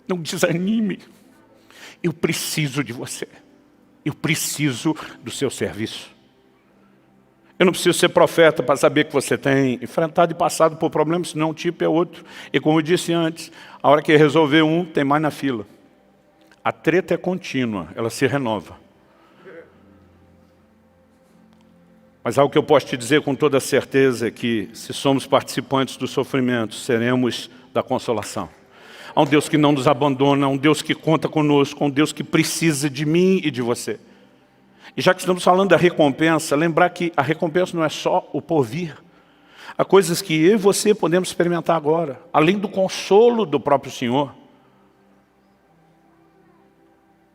não desanime, eu preciso de você, eu preciso do seu serviço. Eu não preciso ser profeta para saber que você tem enfrentado e passado por problemas, senão um tipo é outro. E como eu disse antes, a hora que resolver um, tem mais na fila. A treta é contínua, ela se renova. Mas algo que eu posso te dizer com toda certeza é que, se somos participantes do sofrimento, seremos da consolação. Há um Deus que não nos abandona, há um Deus que conta conosco, há um Deus que precisa de mim e de você. E já que estamos falando da recompensa, lembrar que a recompensa não é só o porvir. Há coisas que eu e você podemos experimentar agora, além do consolo do próprio Senhor.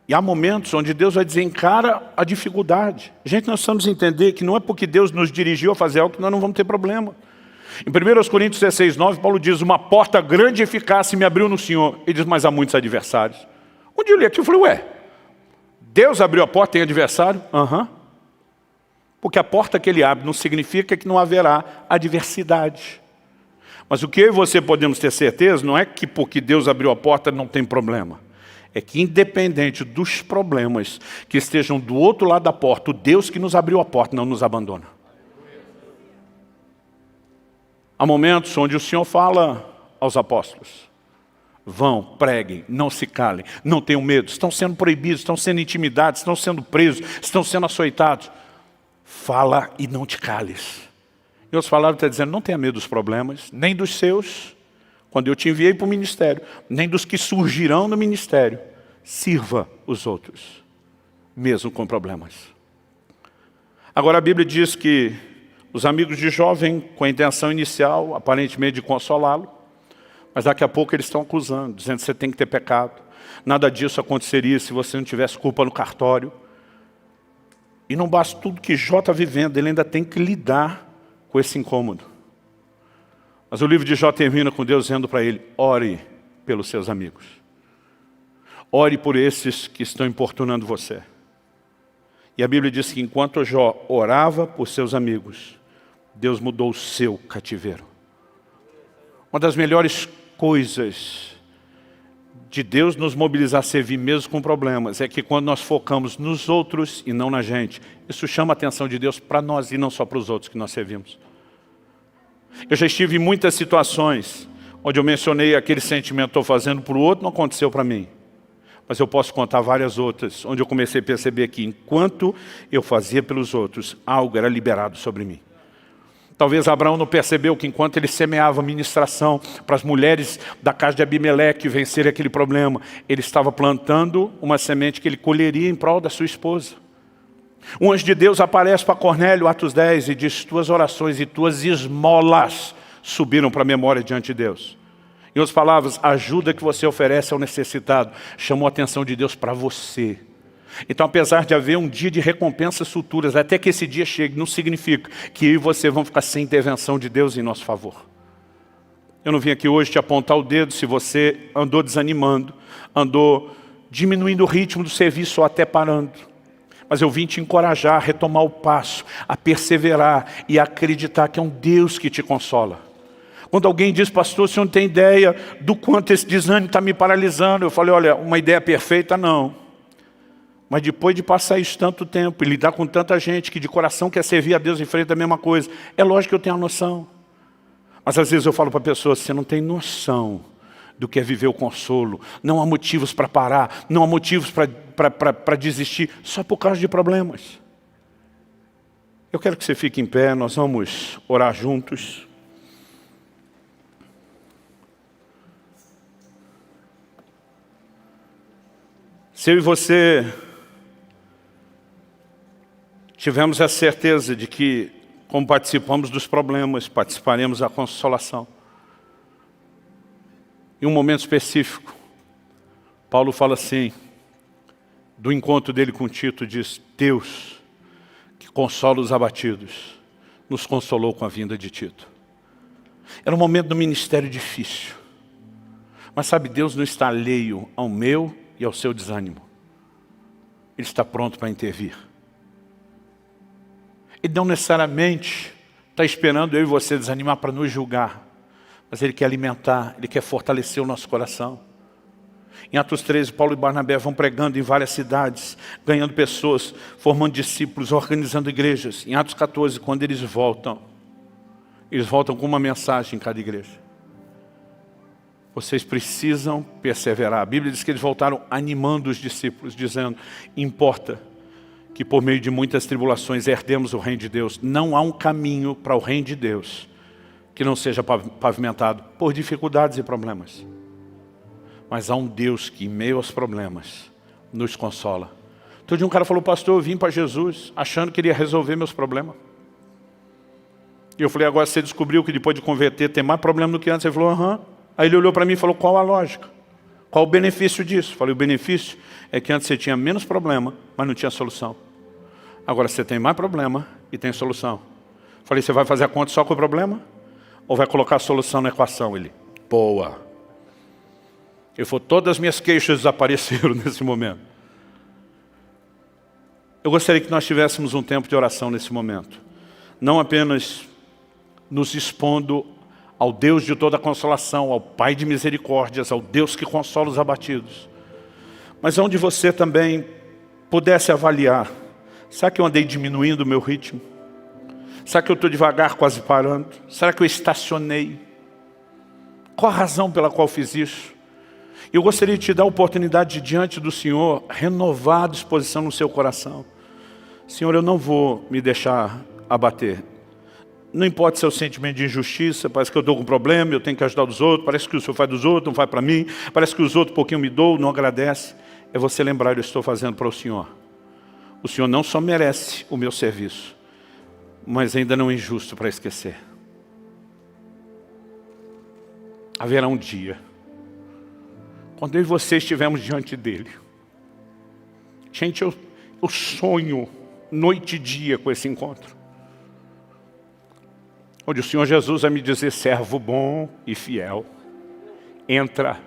E há momentos onde Deus vai dizer: encara a dificuldade. Gente, nós precisamos entender que não é porque Deus nos dirigiu a fazer algo que nós não vamos ter problema. Em 1 Coríntios 16, 9, Paulo diz: uma porta grande e eficaz se me abriu no Senhor. Ele diz: mas há muitos adversários. Um dia eu li aqui e falei: ué, Deus abriu a porta, tem adversário? Porque a porta que Ele abre não significa que não haverá adversidade. Mas o que eu e você podemos ter certeza não é que porque Deus abriu a porta não tem problema. É que independente dos problemas que estejam do outro lado da porta, o Deus que nos abriu a porta não nos abandona. Há momentos onde o Senhor fala aos apóstolos: vão, preguem, não se calem, não tenham medo, estão sendo proibidos, estão sendo intimidados, estão sendo presos, estão sendo açoitados. Fala e não te cales. Em outras palavras, está dizendo: não tenha medo dos problemas, nem dos seus, quando eu te enviei para o ministério, nem dos que surgirão no ministério. Sirva os outros, mesmo com problemas. Agora a Bíblia diz que os amigos de Jó vêm com a intenção inicial, aparentemente, de consolá-lo, mas daqui a pouco eles estão acusando, dizendo que você tem que ter pecado. Nada disso aconteceria se você não tivesse culpa no cartório. E não basta tudo que Jó está vivendo, ele ainda tem que lidar com esse incômodo. Mas o livro de Jó termina com Deus dizendo para ele: ore pelos seus amigos. Ore por esses que estão importunando você. E a Bíblia diz que enquanto Jó orava por seus amigos, Deus mudou o seu cativeiro. Uma das melhores coisas de Deus nos mobilizar a servir mesmo com problemas é que quando nós focamos nos outros e não na gente, isso chama a atenção de Deus para nós e não só para os outros que nós servimos. Eu já estive em muitas situações onde eu mencionei aquele sentimento: estou fazendo para o outro, não aconteceu para mim. Mas eu posso contar várias outras, onde eu comecei a perceber que enquanto eu fazia pelos outros, algo era liberado sobre mim. Talvez Abraão não percebeu que enquanto ele semeava ministração para as mulheres da casa de Abimeleque vencerem aquele problema, ele estava plantando uma semente que ele colheria em prol da sua esposa. Um anjo de Deus aparece para Cornélio, Atos 10, e diz: tuas orações e tuas esmolas subiram para a memória diante de Deus. Em outras palavras, a ajuda que você oferece ao necessitado chamou a atenção de Deus para você. Então, apesar de haver um dia de recompensas futuras, até que esse dia chegue, não significa que eu e você vão ficar sem intervenção de Deus em nosso favor. Eu não vim aqui hoje te apontar o dedo se você andou desanimando, andou diminuindo o ritmo do serviço ou até parando. Mas eu vim te encorajar a retomar o passo, a perseverar e a acreditar que é um Deus que te consola. Quando alguém diz: pastor, você não tem ideia do quanto esse desânimo está me paralisando. Eu falei: olha, uma ideia perfeita não. Mas depois de passar isso tanto tempo e lidar com tanta gente que de coração quer servir a Deus em frente à mesma coisa, é lógico que eu tenho a noção. Mas às vezes eu falo para a pessoa: você não tem noção do que é viver o consolo. Não há motivos para parar, não há motivos para desistir, só por causa de problemas. Eu quero que você fique em pé, nós vamos orar juntos. Se eu e você tivemos a certeza de que, como participamos dos problemas, participaremos da consolação. Em um momento específico, Paulo fala assim, do encontro dele com Tito, diz: Deus, que consola os abatidos, nos consolou com a vinda de Tito. Era um momento do ministério difícil. Mas sabe, Deus não está alheio ao meu e ao seu desânimo. Ele está pronto para intervir. Ele não necessariamente está esperando eu e você desanimar para nos julgar. Mas Ele quer alimentar, Ele quer fortalecer o nosso coração. Em Atos 13, Paulo e Barnabé vão pregando em várias cidades, ganhando pessoas, formando discípulos, organizando igrejas. Em Atos 14, quando eles voltam com uma mensagem em cada igreja. Vocês precisam perseverar. A Bíblia diz que eles voltaram animando os discípulos, dizendo: importa que por meio de muitas tribulações herdemos o reino de Deus. Não há um caminho para o reino de Deus que não seja pavimentado por dificuldades e problemas. Mas há um Deus que, em meio aos problemas, nos consola. Todo dia um cara falou: pastor, eu vim para Jesus achando que ele ia resolver meus problemas. E eu falei: agora você descobriu que depois de converter tem mais problema do que antes? Ele falou: aham. Aí ele olhou para mim e falou: qual a lógica? Qual o benefício disso? Eu falei: o benefício é que antes você tinha menos problema, mas não tinha solução. Agora você tem mais problema e tem solução. Eu falei: você vai fazer a conta só com o problema? Ou vai colocar a solução na equação? Ele: boa. Ele falou: todas as minhas queixas desapareceram nesse momento. Eu gostaria que nós tivéssemos um tempo de oração nesse momento. Não apenas nos expondo ao Deus de toda consolação, ao Pai de misericórdias, ao Deus que consola os abatidos. Mas onde você também pudesse avaliar: será que eu andei diminuindo o meu ritmo? Será que eu estou devagar, quase parando? Será que eu estacionei? Qual a razão pela qual fiz isso? Eu gostaria de te dar a oportunidade de, diante do Senhor, renovar a disposição no seu coração. Senhor, eu não vou me deixar abater. Não importa seu sentimento de injustiça, parece que eu estou com um problema, eu tenho que ajudar os outros, parece que o Senhor faz dos outros, não faz para mim, parece que os outros um pouquinho me dão, não agradece. É você lembrar: eu estou fazendo para o Senhor. O Senhor não só merece o meu serviço, mas ainda não é injusto para esquecer. Haverá um dia, quando eu e você estivermos diante dEle. Gente, eu sonho noite e dia com esse encontro. Onde o Senhor Jesus vai me dizer: servo bom e fiel, entra.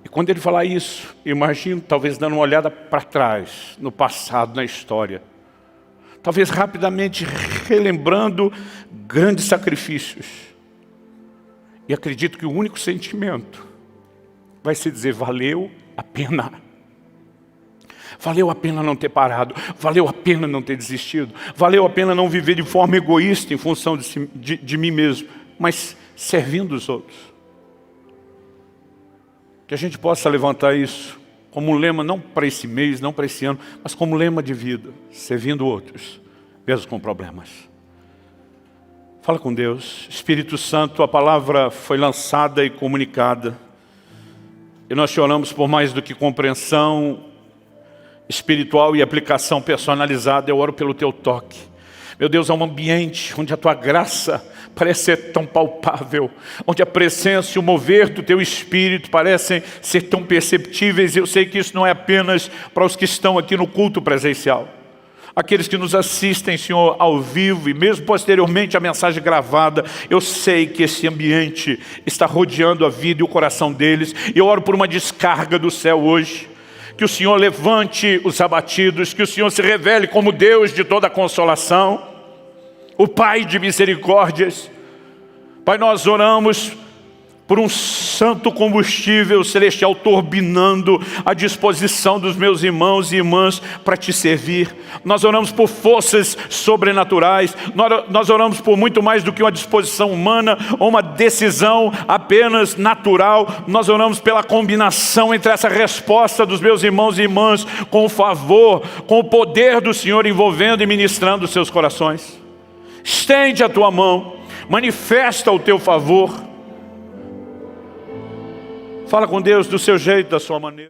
E quando Ele falar isso, imagino talvez dando uma olhada para trás, no passado, na história. Talvez rapidamente relembrando grandes sacrifícios. E acredito que o único sentimento vai ser dizer: valeu a pena. Valeu a pena não ter parado, valeu a pena não ter desistido, valeu a pena não viver de forma egoísta em função de mim mesmo, mas servindo os outros. Que a gente possa levantar isso como um lema, não para esse mês, não para esse ano, mas como lema de vida: servindo outros, mesmo com problemas. Fala com Deus. Espírito Santo, a palavra foi lançada e comunicada, e nós te oramos por mais do que compreensão espiritual e aplicação personalizada. Eu oro pelo teu toque. Meu Deus, há um ambiente onde a tua graça parece ser tão palpável, onde a presença e o mover do teu Espírito parecem ser tão perceptíveis. Eu sei que isso não é apenas para os que estão aqui no culto presencial. Aqueles que nos assistem, Senhor, ao vivo e mesmo posteriormente a mensagem gravada, eu sei que esse ambiente está rodeando a vida e o coração deles. E eu oro por uma descarga do céu hoje. Que o Senhor levante os abatidos, que o Senhor se revele como Deus de toda consolação, o Pai de misericórdias. Pai, nós oramos por um santo combustível celestial turbinando a disposição dos meus irmãos e irmãs para te servir. Nós oramos por forças sobrenaturais, nós oramos por muito mais do que uma disposição humana ou uma decisão apenas natural. Nós oramos pela combinação entre essa resposta dos meus irmãos e irmãs com o favor, com o poder do Senhor envolvendo e ministrando os seus corações. Estende a tua mão, manifesta o teu favor. Fala com Deus do seu jeito, da sua maneira.